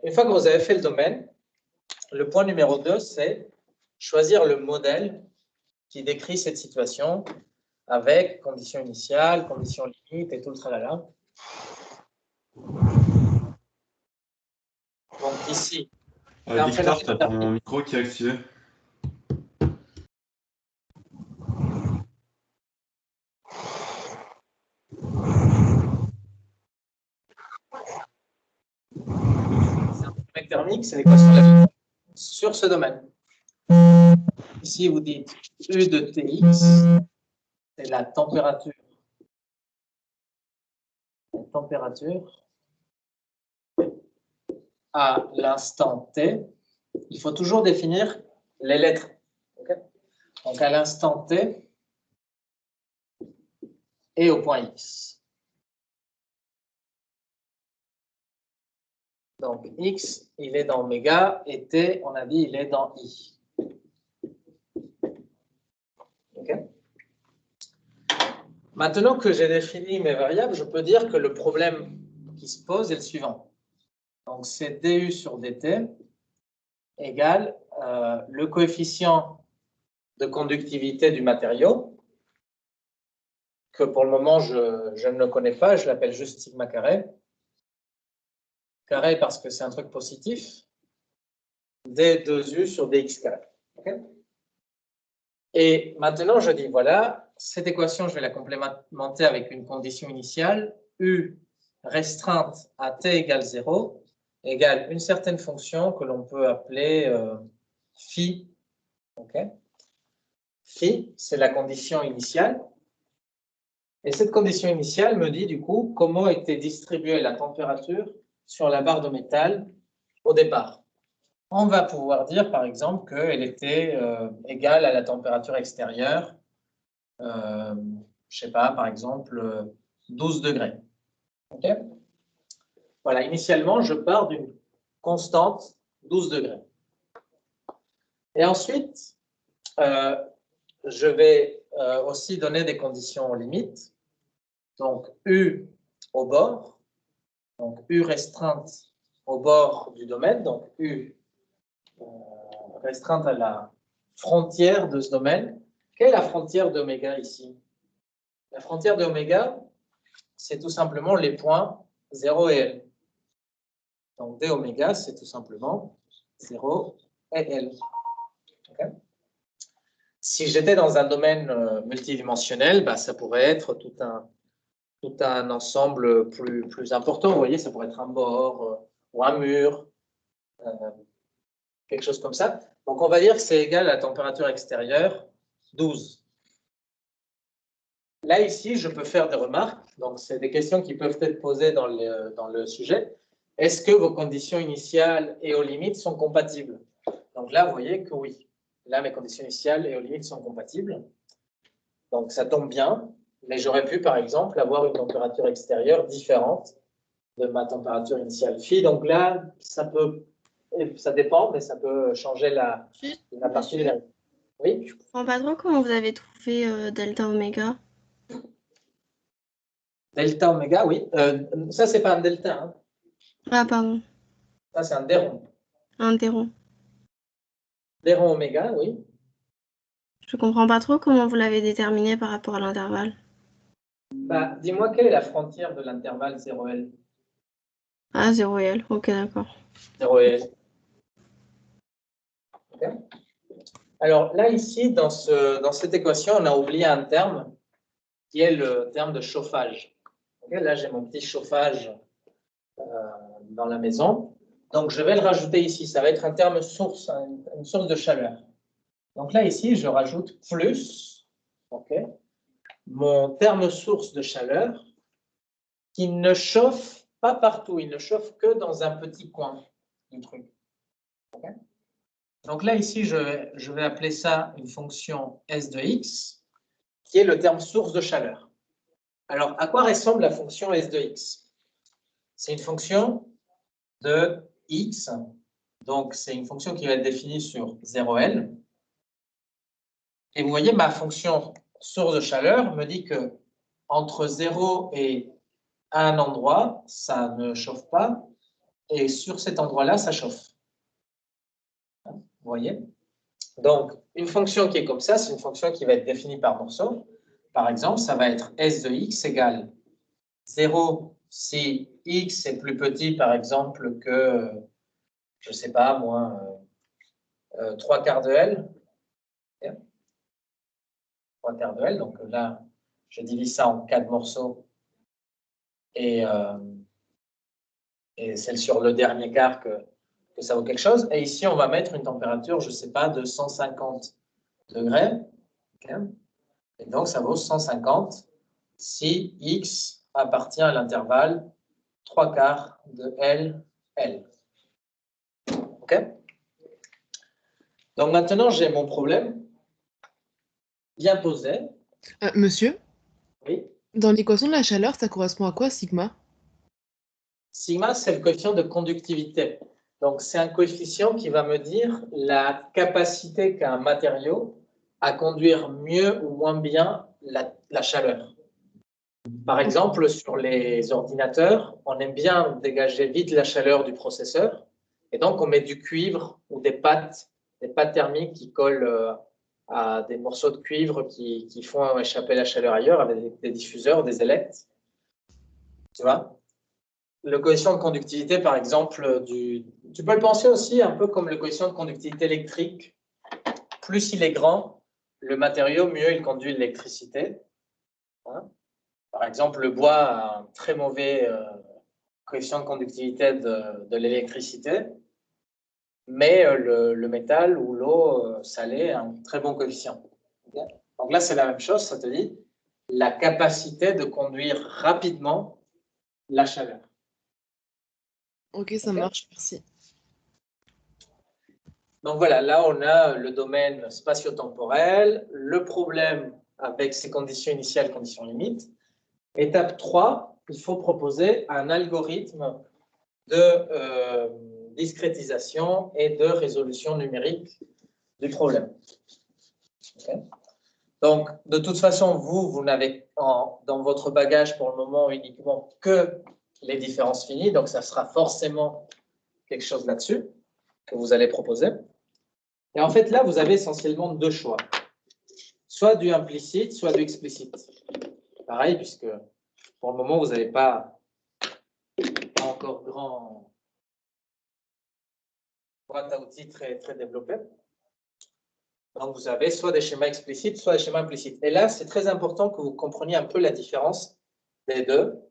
une fois que vous avez fait le domaine, le point numéro 2, c'est choisir le modèle qui décrit cette situation avec conditions initiales, conditions limites et tout le tralala. Donc ici... Victor, tu as ton micro qui est activé. C'est un mec thermique, c'est l'équation de la vie sur ce domaine. Ici, vous dites U de Tx, c'est la température. La température à l'instant T. Il faut toujours définir les lettres. Okay. Donc, à l'instant T et au point X. Donc, X, il est dans oméga, et T, on a dit, il est dans I. Okay. Maintenant que j'ai défini mes variables, je peux dire que le problème qui se pose est le suivant. Donc, c'est du sur dt égale le coefficient de conductivité du matériau, que pour le moment, je ne le connais pas, je l'appelle juste sigma carré. Carré parce que c'est un truc positif, d2u sur dx carré. Okay. Et maintenant, je dis, voilà, cette équation, je vais la complémenter avec une condition initiale, u restreinte à t égale 0 égale une certaine fonction que l'on peut appeler phi. Okay. Phi, c'est la condition initiale. Et cette condition initiale me dit du coup comment était distribuée la température sur la barre de métal au départ. On va pouvoir dire par exemple qu'elle était égale à la température extérieure, je ne sais pas, par exemple 12 degrés. Okay. Voilà, initialement, je pars d'une constante 12 degrés. Et ensuite, je vais aussi donner des conditions limites. Donc, U au bord, donc U restreinte au bord du domaine, donc U restreinte à la frontière de ce domaine. Quelle est la frontière d'oméga ici? La frontière d'oméga, c'est tout simplement les points 0 et L. Donc, d oméga, c'est tout simplement 0 et L. Okay. Si j'étais dans un domaine multidimensionnel, bah, ça pourrait être tout un ensemble plus important. Vous voyez, ça pourrait être un bord ou un mur, quelque chose comme ça. Donc, on va dire que c'est égal à la température extérieure 12. Là, ici, je peux faire des remarques. Donc, c'est des questions qui peuvent être posées dans le sujet. Est-ce que vos conditions initiales et aux limites sont compatibles? Donc là, vous voyez que oui. Là, mes conditions initiales et aux limites sont compatibles. Donc, ça tombe bien. Mais j'aurais pu, par exemple, avoir une température extérieure différente de ma température initiale phi. Donc là, ça dépend, mais ça peut changer la partie de la... Oui? Je ne comprends pas trop comment vous avez trouvé delta oméga. Delta oméga, oui. Ça, c'est pas un delta. Hein. Ah, pardon. Ça, c'est un déron. Un déron. Déron oméga, oui. Je ne comprends pas trop comment vous l'avez déterminé par rapport à l'intervalle. Bah, dis-moi, quelle est la frontière de l'intervalle 0L? Ah, 0L. Ok, d'accord. 0L. Okay. Alors là, ici, dans cette équation, on a oublié un terme qui est le terme de chauffage. Okay. Là, j'ai mon petit chauffage dans la maison. Donc, je vais le rajouter ici. Ça va être un terme source, une source de chaleur. Donc là, ici, je rajoute plus mon terme source de chaleur qui ne chauffe pas partout. Il ne chauffe que dans un petit coin du truc. Okay. Donc là, ici, je vais appeler ça une fonction S de x, qui est le terme source de chaleur. Alors, à quoi ressemble la fonction S de x? C'est une fonction de x, donc c'est une fonction qui va être définie sur 0L. Et vous voyez, ma fonction source de chaleur me dit que entre 0 et un endroit, ça ne chauffe pas, et sur cet endroit-là, ça chauffe. Vous voyez? Donc, une fonction qui est comme ça, c'est une fonction qui va être définie par morceau. Par exemple, ça va être S de x égale 0 si x est plus petit, par exemple, que, je ne sais pas, moi, 3 quarts de L. 3 quarts de L. Donc là, je divise ça en 4 morceaux. Et c'est sur le dernier quart que ça vaut quelque chose. Et ici, on va mettre une température, je ne sais pas, de 150 degrés. Okay. Et donc, ça vaut 150 si x appartient à l'intervalle 3 quarts de L, L. OK? Donc, maintenant, j'ai mon problème bien posé. Monsieur, Oui. dans l'équation de la chaleur, ça correspond à quoi, sigma? Sigma, c'est le coefficient de conductivité. Donc, c'est un coefficient qui va me dire la capacité qu'a un matériau à conduire mieux ou moins bien la chaleur. Par exemple, sur les ordinateurs, on aime bien dégager vite la chaleur du processeur. Et donc, on met du cuivre ou des pâtes thermiques qui collent à des morceaux de cuivre qui font échapper la chaleur ailleurs avec des diffuseurs, des ailettes. Tu vois? Le coefficient de conductivité, par exemple, tu peux le penser aussi un peu comme le coefficient de conductivité électrique. Plus il est grand, le matériau, mieux il conduit l'électricité. Hein? Par exemple, le bois a un très mauvais coefficient de conductivité de l'électricité, mais le métal ou l'eau salée a un très bon coefficient. Okay. Donc là, c'est la même chose, ça te dit la capacité de conduire rapidement la chaleur. Ok, ça marche, merci. Donc voilà, là on a le domaine spatio-temporel, le problème avec ces conditions initiales, conditions limites. Étape 3, il faut proposer un algorithme de discrétisation et de résolution numérique du problème. Okay. Donc, de toute façon, vous n'avez dans votre bagage pour le moment uniquement que les différences finies, donc ça sera forcément quelque chose là-dessus que vous allez proposer. Et en fait, là, vous avez essentiellement deux choix. Soit du implicite, soit du explicite. Pareil, puisque pour le moment, vous n'avez pas encore grand boîte à outils très développée. Donc, vous avez soit des schémas explicites, soit des schémas implicites. Et là, c'est très important que vous compreniez un peu la différence des deux.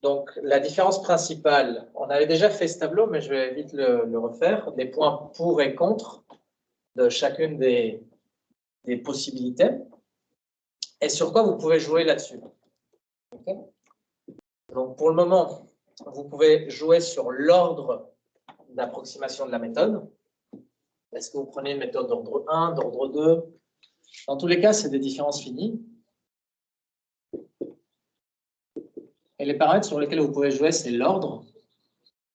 Donc, la différence principale, on avait déjà fait ce tableau, mais je vais vite le refaire, des points pour et contre de chacune des possibilités. Et sur quoi vous pouvez jouer là-dessus. Okay. Donc, pour le moment, vous pouvez jouer sur l'ordre d'approximation de la méthode. Est-ce que vous prenez une méthode d'ordre 1, d'ordre 2? Dans tous les cas, c'est des différences finies. Et les paramètres sur lesquels vous pouvez jouer, c'est l'ordre.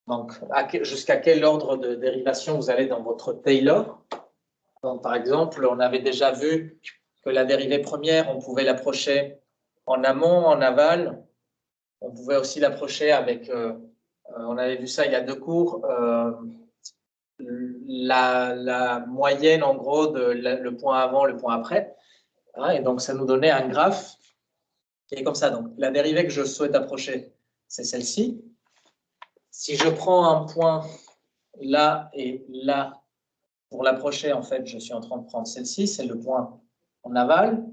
Donc, jusqu'à quel ordre de dérivation vous allez dans votre Taylor. Donc, par exemple, on avait déjà vu que la dérivée première, on pouvait l'approcher en amont, en aval. On pouvait aussi l'approcher avec, on avait vu ça il y a 2 cours, la moyenne en gros de le point avant, le point après. Et donc, ça nous donnait un graphe qui est comme ça. Donc, la dérivée que je souhaite approcher, c'est celle-ci. Si je prends un point là et là pour l'approcher, en fait, je suis en train de prendre celle-ci, c'est le point en aval.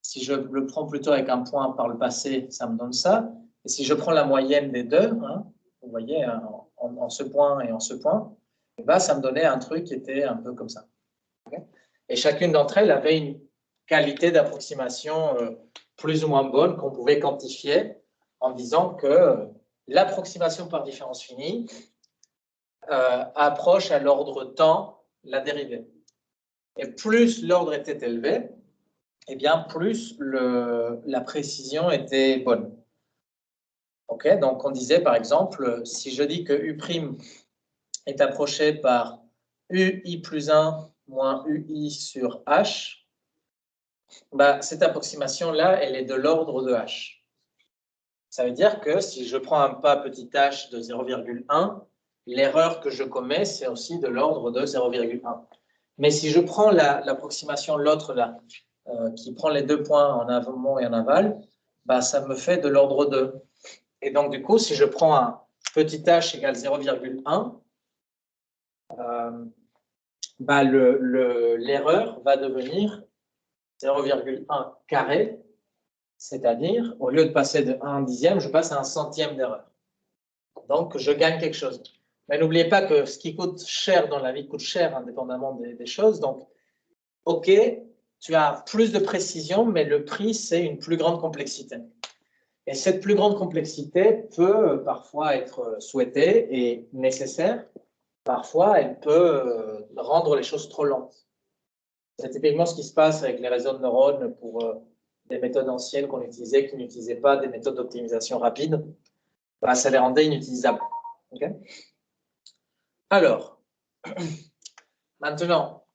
Si je le prends plutôt avec un point par le passé, ça me donne ça. Et si je prends la moyenne des deux, vous voyez, en ce point et en ce point, et ben, ça me donnait un truc qui était un peu comme ça. Okay. Et chacune d'entre elles avait une qualité d'approximation plus ou moins bonne qu'on pouvait quantifier en disant que l'approximation par différence finie approche à l'ordre temps la dérivée. Et plus l'ordre était élevé, eh bien plus la précision était bonne. Okay, donc on disait par exemple, si je dis que U' est approché par UI plus 1 moins UI sur H, bah, cette approximation-là, elle est de l'ordre de H. Ça veut dire que si je prends un pas petit h de 0,1, l'erreur que je commets, c'est aussi de l'ordre de 0,1. Mais si je prends l'approximation, l'autre là, qui prend les 2 points en amont et en aval, bah, ça me fait de l'ordre 2. Et donc, du coup, si je prends un petit h égale 0,1, bah, l'erreur va devenir 0,1 carré, c'est-à-dire, au lieu de passer de 1 dixième, je passe à 1 centième d'erreur. Donc, je gagne quelque chose. Mais n'oubliez pas que ce qui coûte cher dans la vie coûte cher, indépendamment des choses. Donc, OK, tu as plus de précision, mais le prix, c'est une plus grande complexité. Et cette plus grande complexité peut parfois être souhaitée et nécessaire. Parfois, elle peut rendre les choses trop lentes. C'est typiquement ce qui se passe avec les réseaux de neurones pour des méthodes anciennes qu'on utilisait, qui n'utilisaient pas des méthodes d'optimisation rapide. Bah, ça les rendait inutilisables. Okay. Alors, maintenant,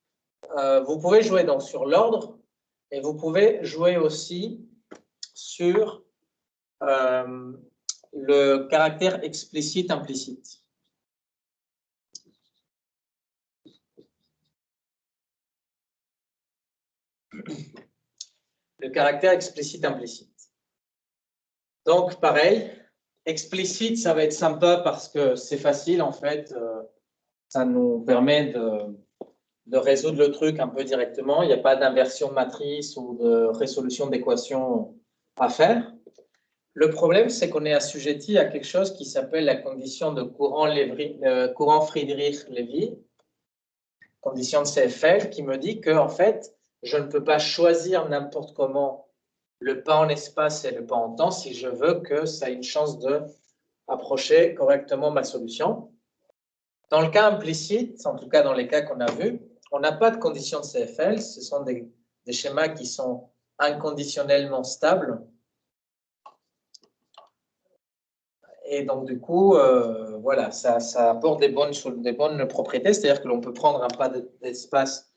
vous pouvez jouer donc sur l'ordre et vous pouvez jouer aussi sur le caractère explicite-implicite. Le caractère explicite-implicite. Donc, pareil, explicite, ça va être sympa parce que c'est facile, en fait. Ça nous permet de résoudre le truc un peu directement. Il n'y a pas d'inversion de matrice ou de résolution d'équation à faire. Le problème, c'est qu'on est assujetti à quelque chose qui s'appelle la condition de courant Friedrich-Lévy, condition de CFL, qui me dit que, en fait, je ne peux pas choisir n'importe comment le pas en espace et le pas en temps si je veux que ça ait une chance de approcher correctement ma solution. Dans le cas implicite, en tout cas dans les cas qu'on a vus, on n'a pas de condition de CFL, ce sont des schémas qui sont inconditionnellement stables. Et donc, du coup, voilà, ça apporte des bonnes propriétés, c'est-à-dire que l'on peut prendre un pas d'espace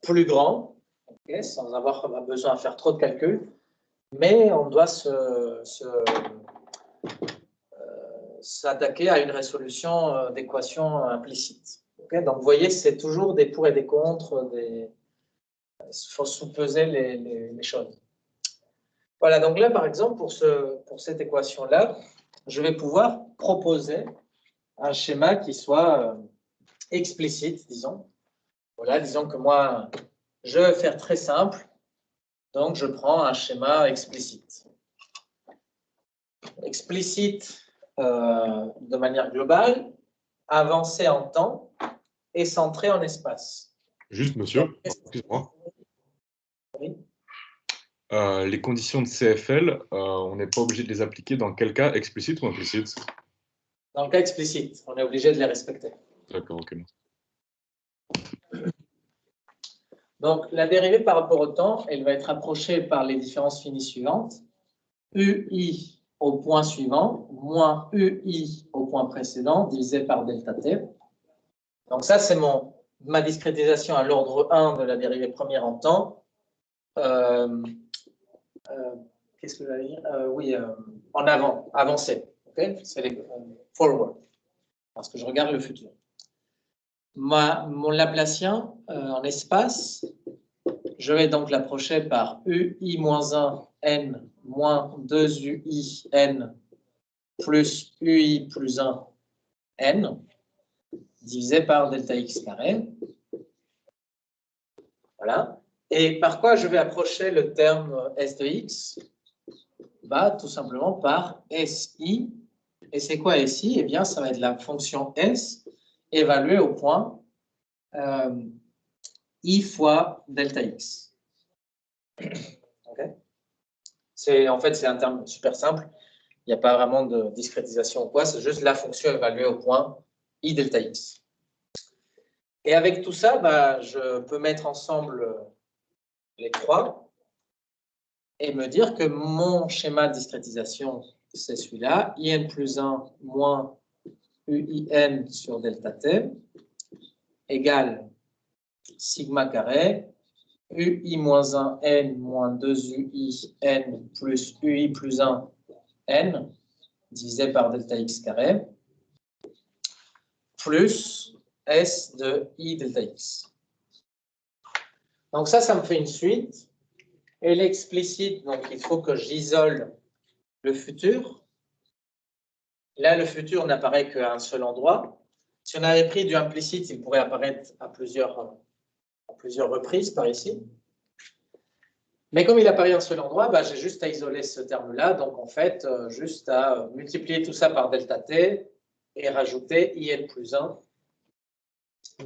plus grand, okay, sans avoir besoin de faire trop de calculs, mais on doit s'attaquer à une résolution d'équations implicites. Okay, donc, vous voyez, c'est toujours des pour et des contre, il faut sous-peser les choses. Voilà, donc là, par exemple, pour cette équation-là, je vais pouvoir proposer un schéma qui soit explicite, disons. Voilà, disons que moi, je veux faire très simple, donc je prends un schéma explicite. Explicite de manière globale, avancé en temps et centré en espace. Juste, monsieur, excuse-moi. Oui. Les conditions de CFL, on n'est pas obligé de les appliquer dans quel cas, explicite ou implicite? Dans le cas explicite, on est obligé de les respecter. D'accord, ok. Donc, la dérivée par rapport au temps, elle va être approchée par les différences finies suivantes. UI au point suivant, moins UI au point précédent, divisé par delta t. Donc ça, c'est ma discrétisation à l'ordre 1 de la dérivée première en temps. Qu'est-ce que j'allais dire? Oui, en avant, avancé. Okay, c'est les forward, parce que je regarde le futur. Mon Laplacien en espace, je vais donc l'approcher par UI moins 1 n moins 2 UI n plus UI plus 1 n divisé par delta x carré. Voilà. Et par quoi je vais approcher le terme s de x? Bah, tout simplement par SI. Et c'est quoi SI? Eh bien, ça va être la fonction S évaluée au point I fois delta x. Okay. En fait, c'est un terme super simple. Il n'y a pas vraiment de discrétisation ou quoi. C'est juste la fonction évaluée au point I delta x. Et avec tout ça, bah, je peux mettre ensemble les trois et me dire que mon schéma de discrétisation, c'est celui-là, IN plus 1 moins UIN sur delta t égale sigma carré UI moins 1 n moins 2 UI n plus UI plus 1 n divisé par delta x carré plus S de I delta x. Donc ça me fait une suite. Et l'explicite, donc il faut que j'isole le futur. Là, le futur n'apparaît qu'à un seul endroit. Si on avait pris du implicite, il pourrait apparaître à plusieurs reprises par ici. Mais comme il apparaît à un seul endroit, bah, j'ai juste à isoler ce terme-là. Donc en fait, juste à multiplier tout ça par delta t et rajouter IN plus 1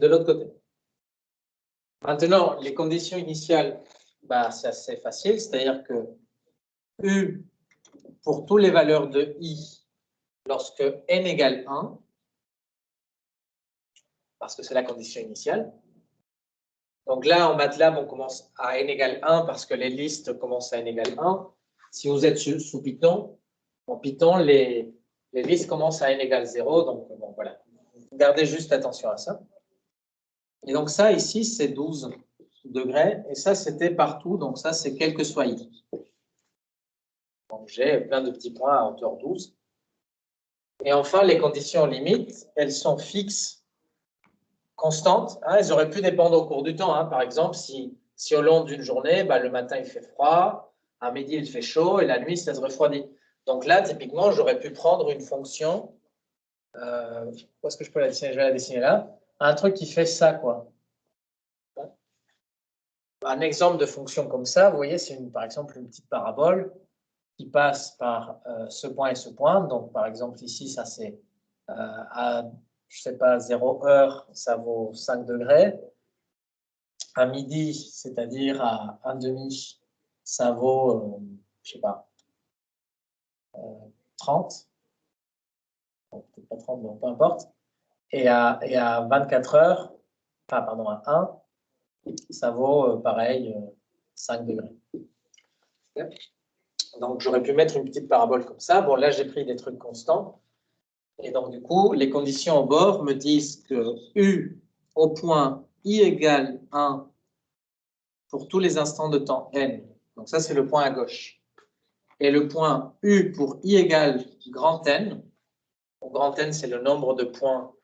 de l'autre côté. Maintenant, les conditions initiales, bah, c'est assez facile, c'est-à-dire que U, pour toutes les valeurs de I, lorsque n égale 1, parce que c'est la condition initiale. Donc là, en MATLAB, on commence à n égale 1 parce que les listes commencent à n égale 1. Si vous êtes sous Python, en Python, les listes commencent à n égale 0. Donc, bon, voilà. Gardez juste attention à ça. Et donc ça, ici, c'est 12 degrés. Et ça, c'était partout. Donc ça, c'est quel que soit I. Donc j'ai plein de petits points à hauteur 12. Et enfin, les conditions limites, elles sont fixes, constantes. Hein, elles auraient pu dépendre au cours du temps. Hein. Par exemple, si au long d'une journée, bah, le matin, il fait froid, à midi, il fait chaud, et la nuit, ça se refroidit. Donc là, typiquement, j'aurais pu prendre une fonction. Où est-ce que je peux la dessiner? Je vais la dessiner là. Un truc qui fait ça, quoi. Un exemple de fonction comme ça, vous voyez, c'est par exemple une petite parabole. qui passe par ce point et ce point. Donc, par exemple, ici, ça c'est à, je sais pas, 0 heure, ça vaut 5 degrés. À midi, c'est-à-dire à 1/2, ça vaut, je sais pas, 30. Bon, peut-être pas 30, bon, peu importe. Et à 24 heures, enfin, pardon, à 1, ça vaut pareil, 5 degrés. Okay. Donc, j'aurais pu mettre une petite parabole comme ça. Bon, là, j'ai pris des trucs constants. Et donc, du coup, les conditions au bord me disent que U au point I égale 1 pour tous les instants de temps n. Donc, ça, c'est le point à gauche. Et le point U pour I égale grand N. Donc, grand N, c'est le nombre de points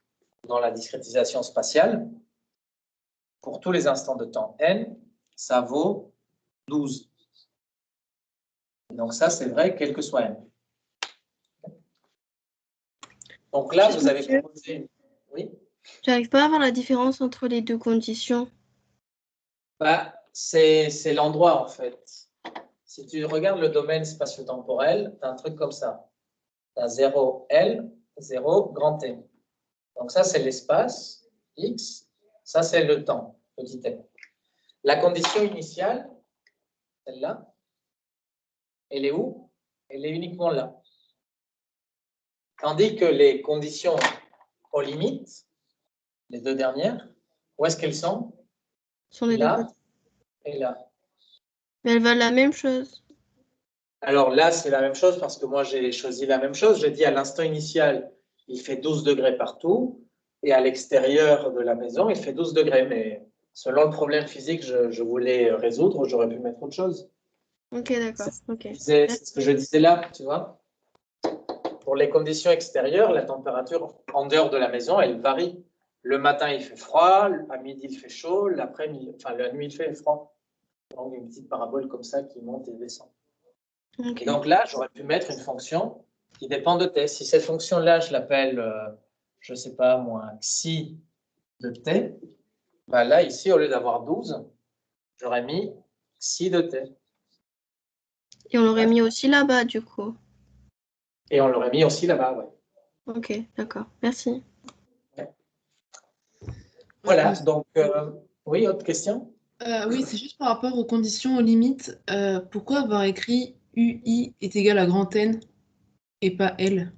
dans la discrétisation spatiale. Pour tous les instants de temps n, ça vaut 12. Donc, ça, c'est vrai, quel que soit n. Donc là, vous avez proposé... Oui. J'arrive pas à voir la différence entre les deux conditions. Bah, c'est l'endroit, en fait. Si tu regardes le domaine spatio-temporel, tu as un truc comme ça. Tu as 0 L, 0 grand T. Donc ça, c'est l'espace, X. Ça, c'est le temps, petit m. La condition initiale, celle-là, elle est où? Elle est uniquement là. Tandis que les conditions aux limites, les deux dernières, où est-ce qu'elles sont? Sur les deux Là côtés. et là. Mais elles veulent la même chose. Alors là, c'est la même chose parce que moi, j'ai choisi la même chose. J'ai dit à l'instant initial, il fait 12 degrés partout. Et à l'extérieur de la maison, il fait 12 degrés. Mais selon le problème physique que je voulais résoudre, j'aurais pu mettre autre chose. Ok, d'accord. Okay. C'est ce que je disais là, tu vois. Pour les conditions extérieures, la température en dehors de la maison, elle varie. Le matin, il fait froid, à midi, il fait chaud, l'après-midi, enfin, la nuit, il fait froid. Donc, une petite parabole comme ça qui monte et descend. Okay. Et donc là, j'aurais pu mettre une fonction qui dépend de t. Si cette fonction-là, je l'appelle, je ne sais pas, moi, xi de t, bah là, ici, au lieu d'avoir 12, j'aurais mis xi de t. Et on l'aurait mis aussi là-bas, du coup. Et on l'aurait mis aussi là-bas, ouais. Ok, d'accord. Merci. Ouais. Voilà, donc, oui, autre question? Oui, c'est juste par rapport aux conditions aux limites. Pourquoi avoir écrit UI est égal à grand N et pas L?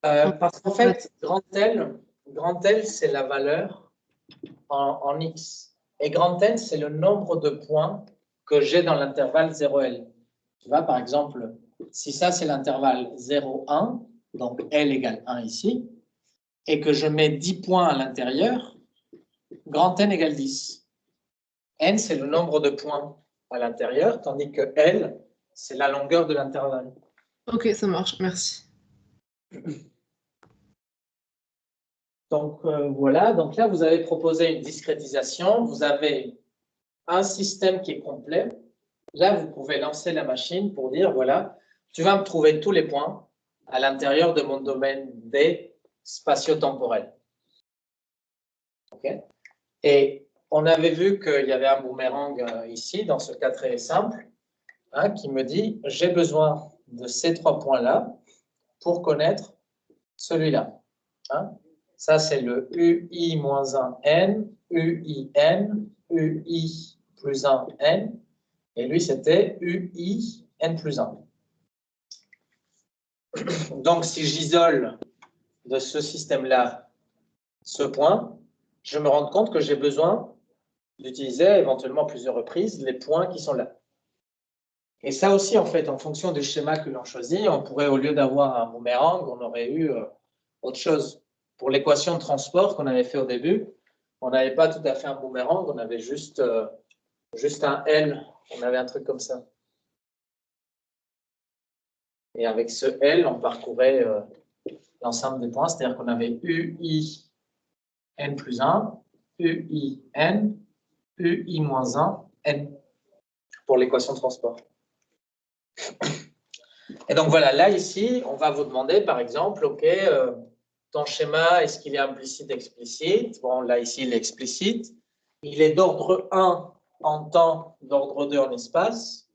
Parce qu'en fait, grand L, c'est la valeur en X. Et grand N, c'est le nombre de points que j'ai dans l'intervalle 0L. Tu vois, par exemple, si ça, c'est l'intervalle 0, 1, donc L égale 1 ici, et que je mets 10 points à l'intérieur, grand N égale 10. N, c'est le nombre de points à l'intérieur, tandis que L, c'est la longueur de l'intervalle. Ok, ça marche, merci. Donc, voilà. Donc là, vous avez proposé une discrétisation. Vous avez un système qui est complet. Là, vous pouvez lancer la machine pour dire, voilà, tu vas me trouver tous les points à l'intérieur de mon domaine D spatio-temporel. Okay. Et on avait vu qu'il y avait un boomerang ici, dans ce cas très simple, hein, qui me dit, j'ai besoin de ces 3 points-là pour connaître celui-là. Hein. Ça, c'est le UI-1N, UIN, UI plus 1N. Et lui, c'était UIN plus 1. Donc, si j'isole de ce système-là ce point, je me rends compte que j'ai besoin d'utiliser éventuellement plusieurs reprises les points qui sont là. Et ça aussi, en fait, en fonction du schéma que l'on choisit, on pourrait, au lieu d'avoir un boomerang, on aurait eu autre chose. Pour l'équation de transport qu'on avait fait au début, on n'avait pas tout à fait un boomerang, on avait juste un L, on avait un truc comme ça. Et avec ce L, on parcourait l'ensemble des points, c'est-à-dire qu'on avait UI n plus 1, UI n, UI moins 1, n, pour l'équation de transport. Et donc voilà, là ici, on va vous demander par exemple, OK, ton schéma, est-ce qu'il est implicite, explicite? Bon, là ici, il est explicite. Il est d'ordre 1 en temps, d'ordre 2 en espace.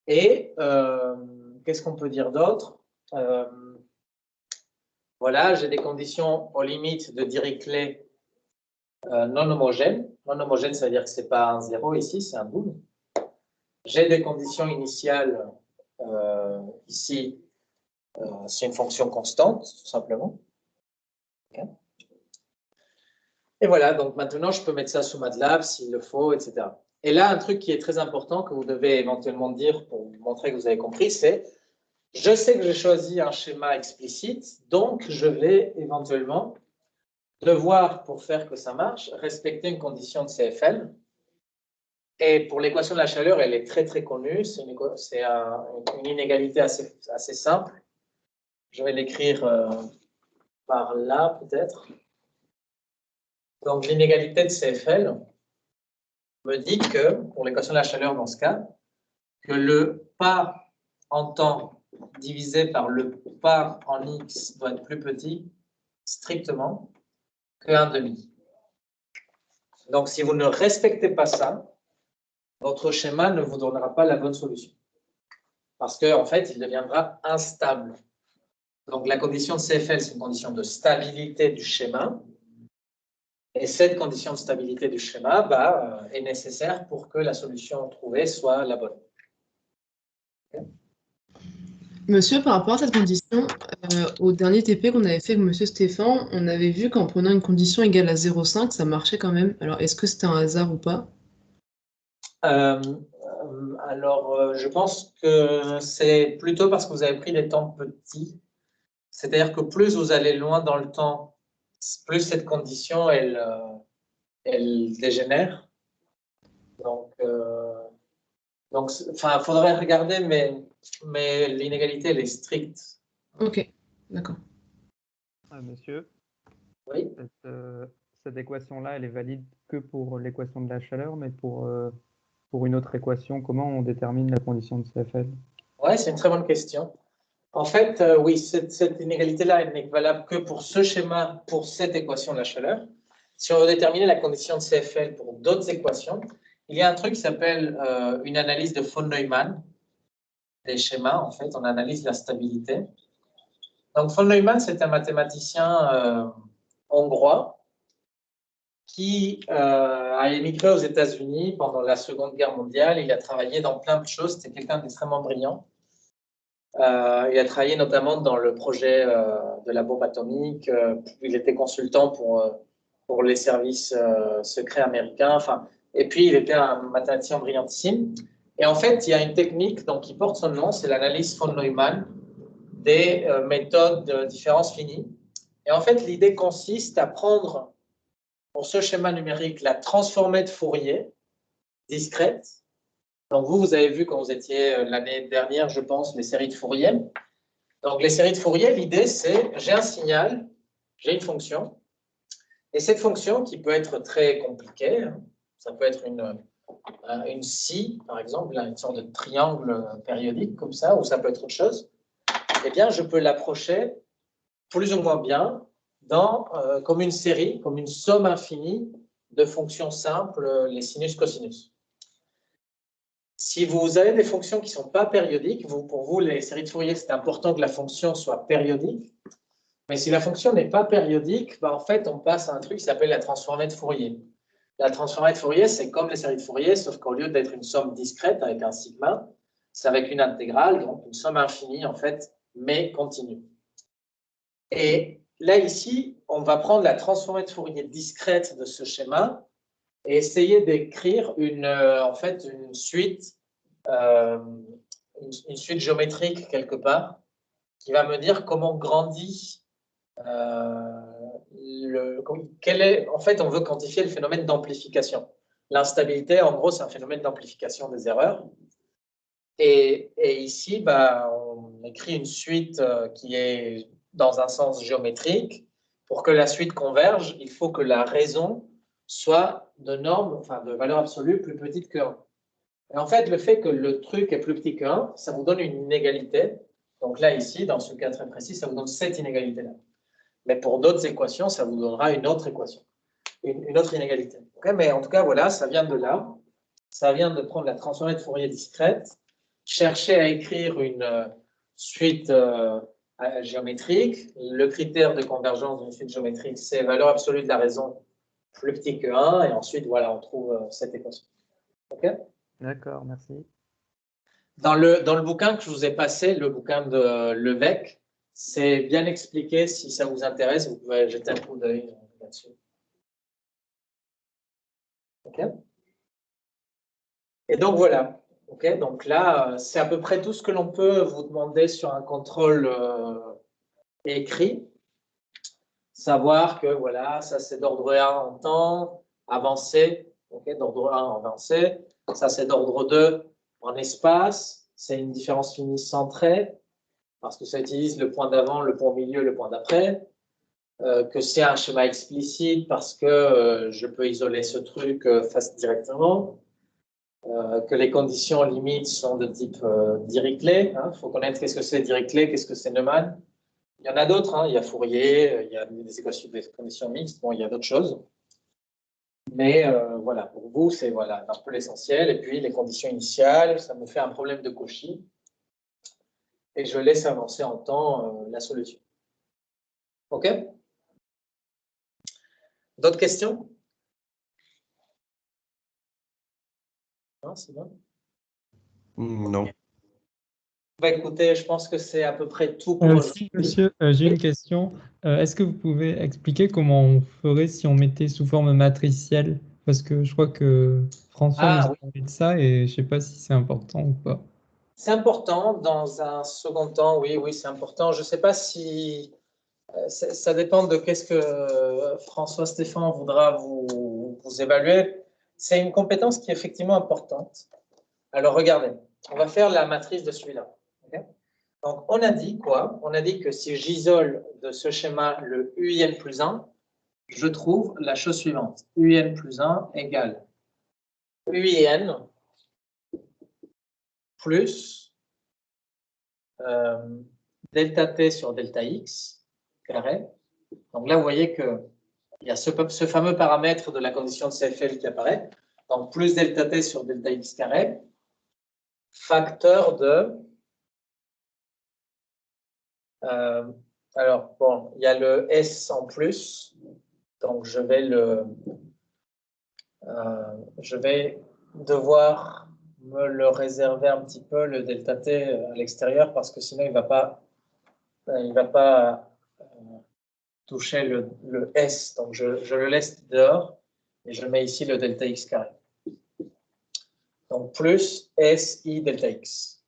Et qu'est-ce qu'on peut dire d'autre? Voilà, j'ai des conditions aux limites de Dirichlet non homogènes. Non homogène, ça veut dire que ce n'est pas un 0 ici, c'est un double. J'ai des conditions initiales ici, c'est une fonction constante, tout simplement. Okay. Et voilà, donc maintenant, je peux mettre ça sous MATLAB s'il le faut, etc. Et là, un truc qui est très important que vous devez éventuellement dire pour vous montrer que vous avez compris, c'est je sais que j'ai choisi un schéma explicite, donc je vais éventuellement devoir, pour faire que ça marche, respecter une condition de CFL. Et pour l'équation de la chaleur, elle est très très connue. C'est une inégalité assez simple. Je vais l'écrire par là peut-être. Donc l'inégalité de CFL me dit que, pour l'équation de la chaleur dans ce cas, que le pas en temps divisé par le pas en x doit être plus petit strictement que 1/2. Donc si vous ne respectez pas ça, votre schéma ne vous donnera pas la bonne solution. Parce qu'en fait, il deviendra instable. Donc la condition de CFL, c'est une condition de stabilité du schéma. Et cette condition de stabilité du schéma est nécessaire pour que la solution trouvée soit la bonne. Okay. Monsieur, par rapport à cette condition, au dernier TP qu'on avait fait avec Monsieur Stéphane, on avait vu qu'en prenant une condition égale à 0,5, ça marchait quand même. Alors, est-ce que c'était un hasard ou pas? Alors, je pense que c'est plutôt parce que vous avez pris des temps petits. C'est-à-dire que plus vous allez loin dans le temps, plus cette condition, elle dégénère. Donc, il faudrait regarder, mais l'inégalité, elle est stricte. Ok, d'accord. Monsieur, oui. Cette équation-là, elle est valide que pour l'équation de la chaleur, mais pour une autre équation, comment on détermine la condition de CFL? Oui, c'est une très bonne question. En fait, oui, cette inégalité-là, elle n'est valable que pour ce schéma, pour cette équation de la chaleur. Si on veut déterminer la condition de CFL pour d'autres équations, il y a un truc qui s'appelle une analyse de von Neumann des schémas. En fait, on analyse la stabilité. Donc, von Neumann, c'est un mathématicien hongrois qui a émigré aux États-Unis pendant la Seconde Guerre mondiale. Il a travaillé dans plein de choses. C'était quelqu'un d'extrêmement brillant. Il a travaillé notamment dans le projet de la bombe atomique. Il était consultant pour les services secrets américains. Et puis, il était un mathématicien brillantissime. Et en fait, il y a une technique qui porte son nom, c'est l'analyse von Neumann des méthodes de différence finie. Et en fait, l'idée consiste à prendre, pour ce schéma numérique, la transformée de Fourier discrète. Donc, vous avez vu quand vous étiez l'année dernière, je pense, les séries de Fourier. Donc, les séries de Fourier, l'idée, c'est j'ai un signal, j'ai une fonction, et cette fonction qui peut être très compliquée, ça peut être une scie, par exemple, une sorte de triangle périodique comme ça, ou ça peut être autre chose, eh bien, je peux l'approcher plus ou moins bien comme une série, comme une somme infinie de fonctions simples, les sinus, cosinus. Si vous avez des fonctions qui ne sont pas périodiques, pour vous, les séries de Fourier, c'est important que la fonction soit périodique. Mais si la fonction n'est pas périodique, en fait, on passe à un truc qui s'appelle la transformée de Fourier. La transformée de Fourier, c'est comme les séries de Fourier, sauf qu'au lieu d'être une somme discrète avec un sigma, c'est avec une intégrale, donc une somme infinie, en fait, mais continue. Et là, ici, on va prendre la transformée de Fourier discrète de ce schéma et essayer d'écrire une suite géométrique quelque part qui va me dire comment grandit en fait, on veut quantifier le phénomène d'amplification. L'instabilité, en gros, c'est un phénomène d'amplification des erreurs. Et ici, on écrit une suite qui est dans un sens géométrique. Pour que la suite converge, il faut que la raison soit de norme, de valeur absolue plus petite que 1. Et en fait, le fait que le truc est plus petit que 1, ça vous donne une inégalité. Donc là, ici, dans ce cas très précis, ça vous donne cette inégalité-là. Mais pour d'autres équations, ça vous donnera une autre équation, une autre inégalité. Okay, mais en tout cas, voilà, ça vient de là. Ça vient de prendre la transformée de Fourier discrète chercher à écrire une suite géométrique. Le critère de convergence d'une suite géométrique, c'est valeur absolue de la raison plus petit que 1, et ensuite, voilà, on trouve cette équation. OK? D'accord, merci. Dans le bouquin que je vous ai passé, le bouquin de Levesque, c'est bien expliqué. Si ça vous intéresse, vous pouvez jeter un coup d'œil là-dessus. OK? Et donc, voilà. OK? Donc là, c'est à peu près tout ce que l'on peut vous demander sur un contrôle écrit. Savoir que, voilà, ça c'est d'ordre 1 en temps, avancé. OK? D'ordre 1 en avancé. Ça c'est d'ordre 2 en espace. C'est une différence finie centrée, parce que ça utilise le point d'avant, le point au milieu, le point d'après. Que c'est un schéma explicite parce que je peux isoler ce truc face directement. Que les conditions limites sont de type Dirichlet. Il faut connaître qu'est-ce que c'est Dirichlet, qu'est-ce que c'est Neumann. Il y en a d'autres, hein. Il y a Fourier, il y a des équations des conditions mixtes, bon, il y a d'autres choses. Mais voilà, pour vous, c'est voilà, un peu l'essentiel. Et puis les conditions initiales, ça me fait un problème de Cauchy. Et je laisse avancer en temps la solution. OK? D'autres questions? Non, c'est bon? Non. Bah, écoutez, je pense que c'est à peu près tout pour Si, aujourd'hui. monsieur, j'ai une question. Est-ce que vous pouvez expliquer comment on ferait si on mettait sous forme matricielle? Parce que je crois que François nous a parlé de ça et je ne sais pas si c'est important ou pas. C'est important dans un second temps, oui, oui, c'est important. Je ne sais pas si ça dépend de qu'est-ce que François Stéphane voudra vous évaluer. C'est une compétence qui est effectivement importante. Alors, regardez, on va faire la matrice de celui-là. Okay? Donc, on a dit quoi? On a dit que si j'isole de ce schéma le UIN plus 1, je trouve la chose suivante. UIN plus 1 égale UIN plus delta t sur delta x carré. Donc là, vous voyez qu'il y a ce fameux paramètre de la condition de CFL qui apparaît. Donc, plus delta t sur delta x carré, facteur de... alors, bon, il y a le S en plus. Donc, je vais devoir me le réserver un petit peu, le delta t à l'extérieur, parce que sinon, il ne va pas toucher le S. Donc, je le laisse dehors et je mets ici le delta x carré. Donc, plus SI delta x.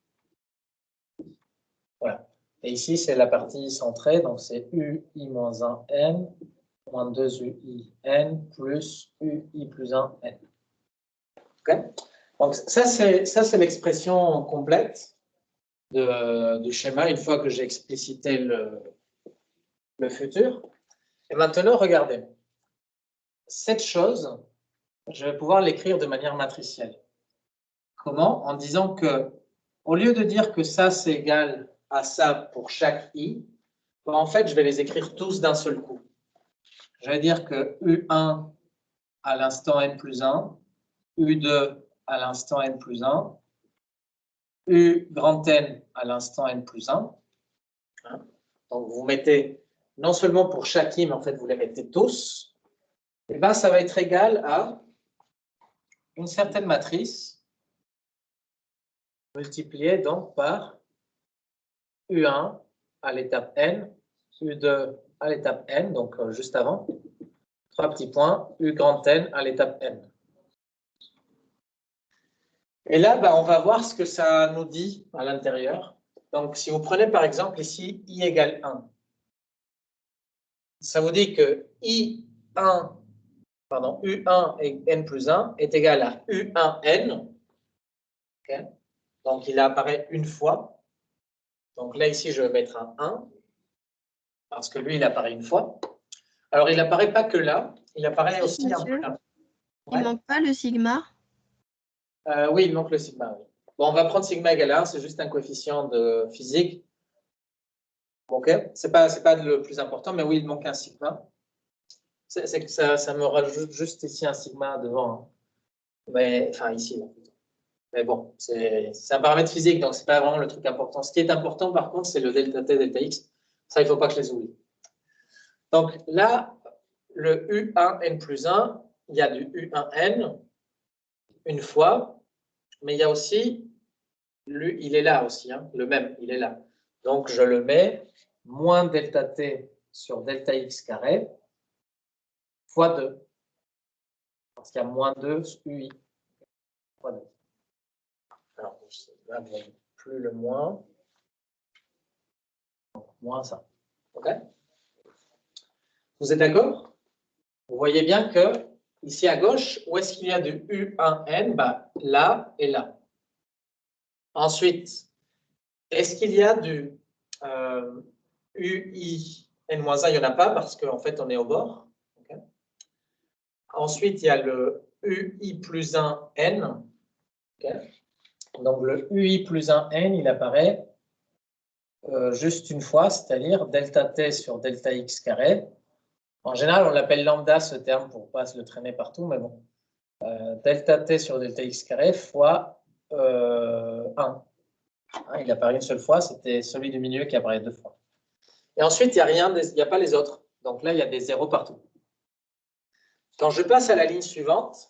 Voilà. Et ici, c'est la partie centrée. Donc, c'est UI moins 1 n moins 2 UI n plus UI plus 1 n. OK? Donc, ça, c'est l'expression complète du schéma une fois que j'ai explicité le futur. Et maintenant, regardez. Cette chose, je vais pouvoir l'écrire de manière matricielle. Comment? En disant que, au lieu de dire que ça, c'est égal à ça pour chaque i, ben, en fait, je vais les écrire tous d'un seul coup. Je vais dire que U1 à l'instant n plus 1, U2 à l'instant n plus 1, U grand N à l'instant n plus 1. Donc, vous mettez, non seulement pour chaque i, mais en fait, vous les mettez tous. Et bien, ça va être égal à une certaine matrice multipliée donc par U1 à l'étape n, U2 à l'étape n, donc juste avant, 3 petits points, U grand N à l'étape n. Et là, on va voir ce que ça nous dit à l'intérieur. Donc, si vous prenez par exemple ici i égale 1, ça vous dit que U1 et n plus 1 est égal à U1n. Okay? Donc, il apparaît une fois. Donc là, ici, je vais mettre un 1, parce que lui, il apparaît une fois. Alors, il n'apparaît pas que là, il apparaît aussi un peu là. Il ne manque pas le sigma? Oui, il manque le sigma. Oui. Bon, on va prendre sigma égale 1, c'est juste un coefficient de physique. OK, c'est pas le plus important, mais oui, il manque un sigma. C'est que ça me rajoute juste ici un sigma devant. Hein. Mais, enfin, ici. Là, Mais bon, c'est un paramètre physique, donc ce n'est pas vraiment le truc important. Ce qui est important, par contre, c'est le delta t, delta x. Ça, il ne faut pas que je les oublie. Donc là, le U1n plus 1, il y a du U1n une fois, mais il y a aussi, lui, il est là aussi, hein, le même, il est là. Donc je le mets moins delta t sur delta x carré fois 2. Parce qu'il y a moins 2 UI fois 2. Alors, là, vous n'avez plus le moins. Donc, moins ça. OK? Vous êtes d'accord? Vous voyez bien que ici à gauche, où est-ce qu'il y a du U1n? Bah, là et là. Ensuite, est-ce qu'il y a du UI n-1? Il n'y en a pas parce qu'en fait, on est au bord. Okay. Ensuite, il y a le UI plus 1 n. Okay. Donc, le UI plus 1 n, il apparaît juste une fois, c'est-à-dire delta t sur delta x carré. En général, on l'appelle lambda, ce terme, pour ne pas se le traîner partout, mais bon. Delta t sur delta x carré fois 1. Il apparaît une seule fois, c'était celui du milieu qui apparaît 2 fois. Et ensuite, il n'y a pas les autres. Donc là, il y a des zéros partout. Quand je passe à la ligne suivante,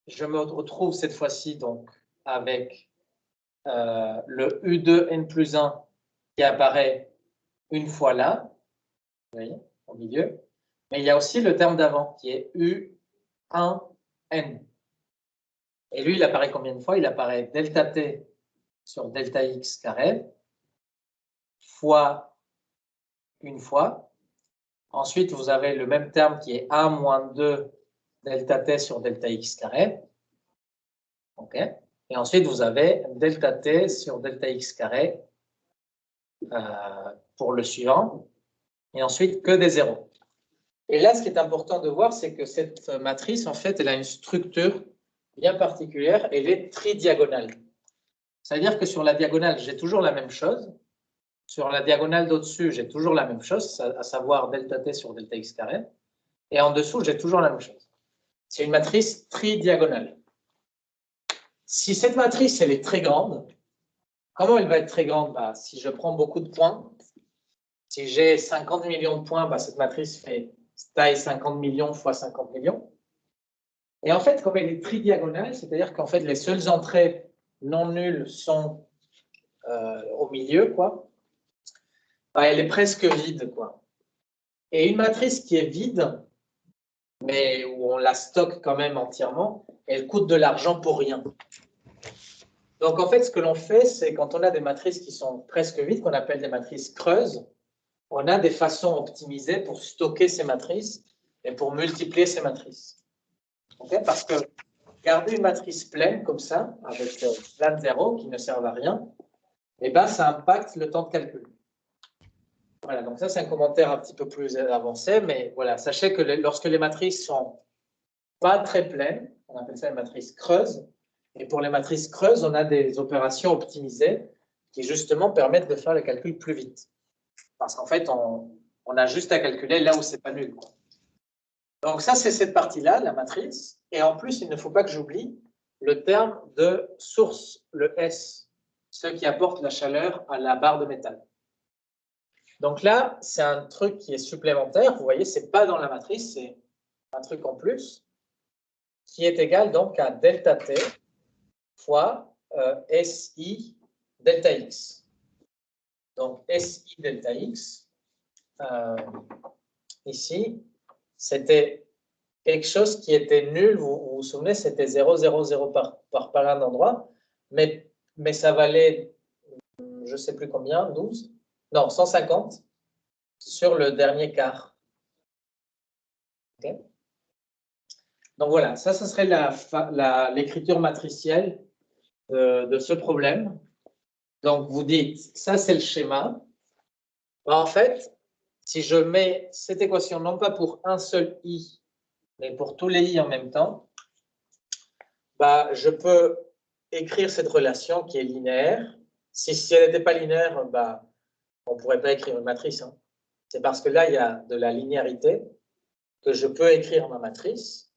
je me retrouve cette fois-ci donc avec le U2n plus 1 qui apparaît une fois là, vous voyez, au milieu. Mais il y a aussi le terme d'avant qui est U1n. Et lui, il apparaît combien de fois? Il apparaît delta t sur delta x carré fois une fois. Ensuite, vous avez le même terme qui est 1 moins 2 delta t sur delta x carré. OK. Et ensuite, vous avez delta t sur delta x carré pour le suivant. Et ensuite, que des zéros. Et là, ce qui est important de voir, c'est que cette matrice, en fait, elle a une structure bien particulière. Elle est tridiagonale. C'est-à-dire que sur la diagonale, j'ai toujours la même chose. Sur la diagonale d'au-dessus, j'ai toujours la même chose, à savoir delta t sur delta x carré. Et en dessous, j'ai toujours la même chose. C'est une matrice tridiagonale. Si cette matrice, elle est très grande, comment elle va être très grande? Bah, si je prends beaucoup de points, si j'ai 50 millions de points, bah, cette matrice fait taille 50 millions fois 50 millions. Et en fait, comme elle est tridiagonale, c'est-à-dire qu'en fait, les seules entrées non nulles sont au milieu, quoi. Bah, elle est presque vide, quoi. Et une matrice qui est vide, mais où on la stocke quand même entièrement, elle coûte de l'argent pour rien. Donc, en fait, ce que l'on fait, c'est quand on a des matrices qui sont presque vides, qu'on appelle des matrices creuses, on a des façons optimisées pour stocker ces matrices et pour multiplier ces matrices. Okay? Parce que garder une matrice pleine comme ça, avec plein de zéros qui ne servent à rien, eh ben, ça impacte le temps de calcul. Voilà, donc ça, c'est un commentaire un petit peu plus avancé, mais voilà, sachez que lorsque les matrices sont pas très pleines, on appelle ça une matrice creuse, et pour les matrices creuses, on a des opérations optimisées qui justement permettent de faire le calcul plus vite. Parce qu'en fait, on a juste à calculer là où c'est pas nul. Donc ça, c'est cette partie-là, la matrice, et en plus, il ne faut pas que j'oublie le terme de source, le S, ce qui apporte la chaleur à la barre de métal. Donc là, c'est un truc qui est supplémentaire. Vous voyez, ce n'est pas dans la matrice, c'est un truc en plus, qui est égal donc à delta t fois SI delta x. Donc SI delta x, ici, c'était quelque chose qui était nul. Vous vous souvenez, c'était 0, 0, 0 par plein d'endroits, mais ça valait, je ne sais plus combien, 12? Non, 150 sur le dernier quart. Okay. Donc voilà, ça serait l'écriture matricielle de ce problème. Donc vous dites, ça c'est le schéma. Ben, en fait, si je mets cette équation non pas pour un seul i, mais pour tous les i en même temps, bah, je peux écrire cette relation qui est linéaire. Si elle n'était pas linéaire, bah, on ne pourrait pas écrire une matrice. Hein. C'est parce que là, il y a de la linéarité que je peux écrire ma matrice.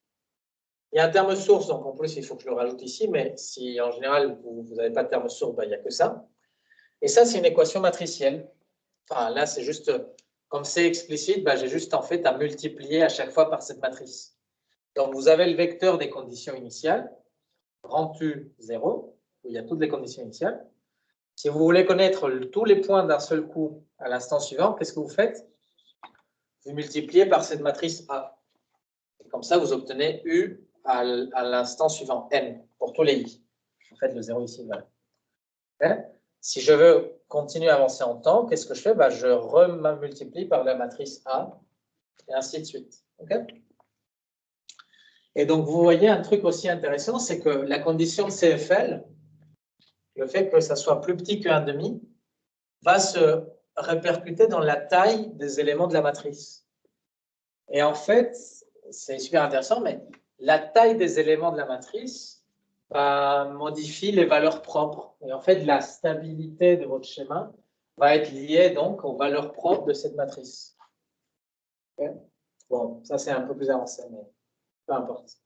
Il y a un terme source, donc en plus, il faut que je le rajoute ici, mais si en général, vous n'avez pas de terme source, ben, il n'y a que ça. Et ça, c'est une équation matricielle. Enfin, là, c'est juste, comme c'est explicite, ben, j'ai juste en fait à multiplier à chaque fois par cette matrice. Donc, vous avez le vecteur des conditions initiales, grand U 0, où il y a toutes les conditions initiales. Si vous voulez connaître tous les points d'un seul coup à l'instant suivant, qu'est-ce que vous faites? Vous multipliez par cette matrice A. Et comme ça, vous obtenez U à l'instant suivant, n, pour tous les i. En fait, le 0 ici, voilà. Okay. Si je veux continuer à avancer en temps, qu'est-ce que je fais? Ben, je remultiplie par la matrice A, et ainsi de suite. Okay. Et donc, vous voyez un truc aussi intéressant, c'est que la condition de CFL, le fait que ça soit plus petit que 1,5, va se répercuter dans la taille des éléments de la matrice. Et en fait, c'est super intéressant, mais la taille des éléments de la matrice modifie les valeurs propres. Et en fait, la stabilité de votre schéma va être liée donc aux valeurs propres de cette matrice. Okay. Bon, ça c'est un peu plus avancé, mais peu importe.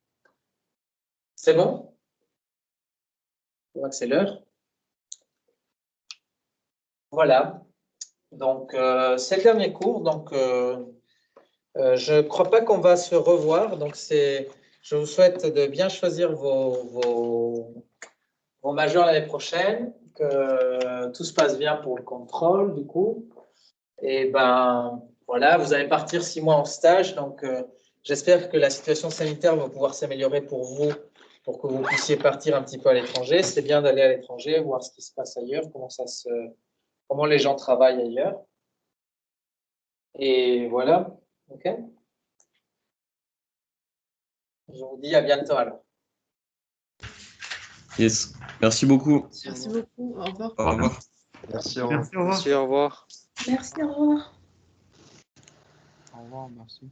C'est bon? Je vois que c'est l'heure. Voilà. Donc, c'est le dernier cours. Donc, je ne crois pas qu'on va se revoir. Donc, je vous souhaite de bien choisir vos majeurs l'année prochaine, que tout se passe bien pour le contrôle, du coup. Et ben, voilà, vous allez partir 6 mois en stage. Donc, j'espère que la situation sanitaire va pouvoir s'améliorer pour vous, pour que vous puissiez partir un petit peu à l'étranger. C'est bien d'aller à l'étranger, voir ce qui se passe ailleurs, comment les gens travaillent ailleurs. Et voilà, ok. Je vous dis à bientôt alors. Yes. Merci beaucoup. Merci beaucoup. Au revoir. Au revoir. Merci, au revoir. Merci, au revoir. Merci, au revoir. Merci, au revoir. Au revoir, merci.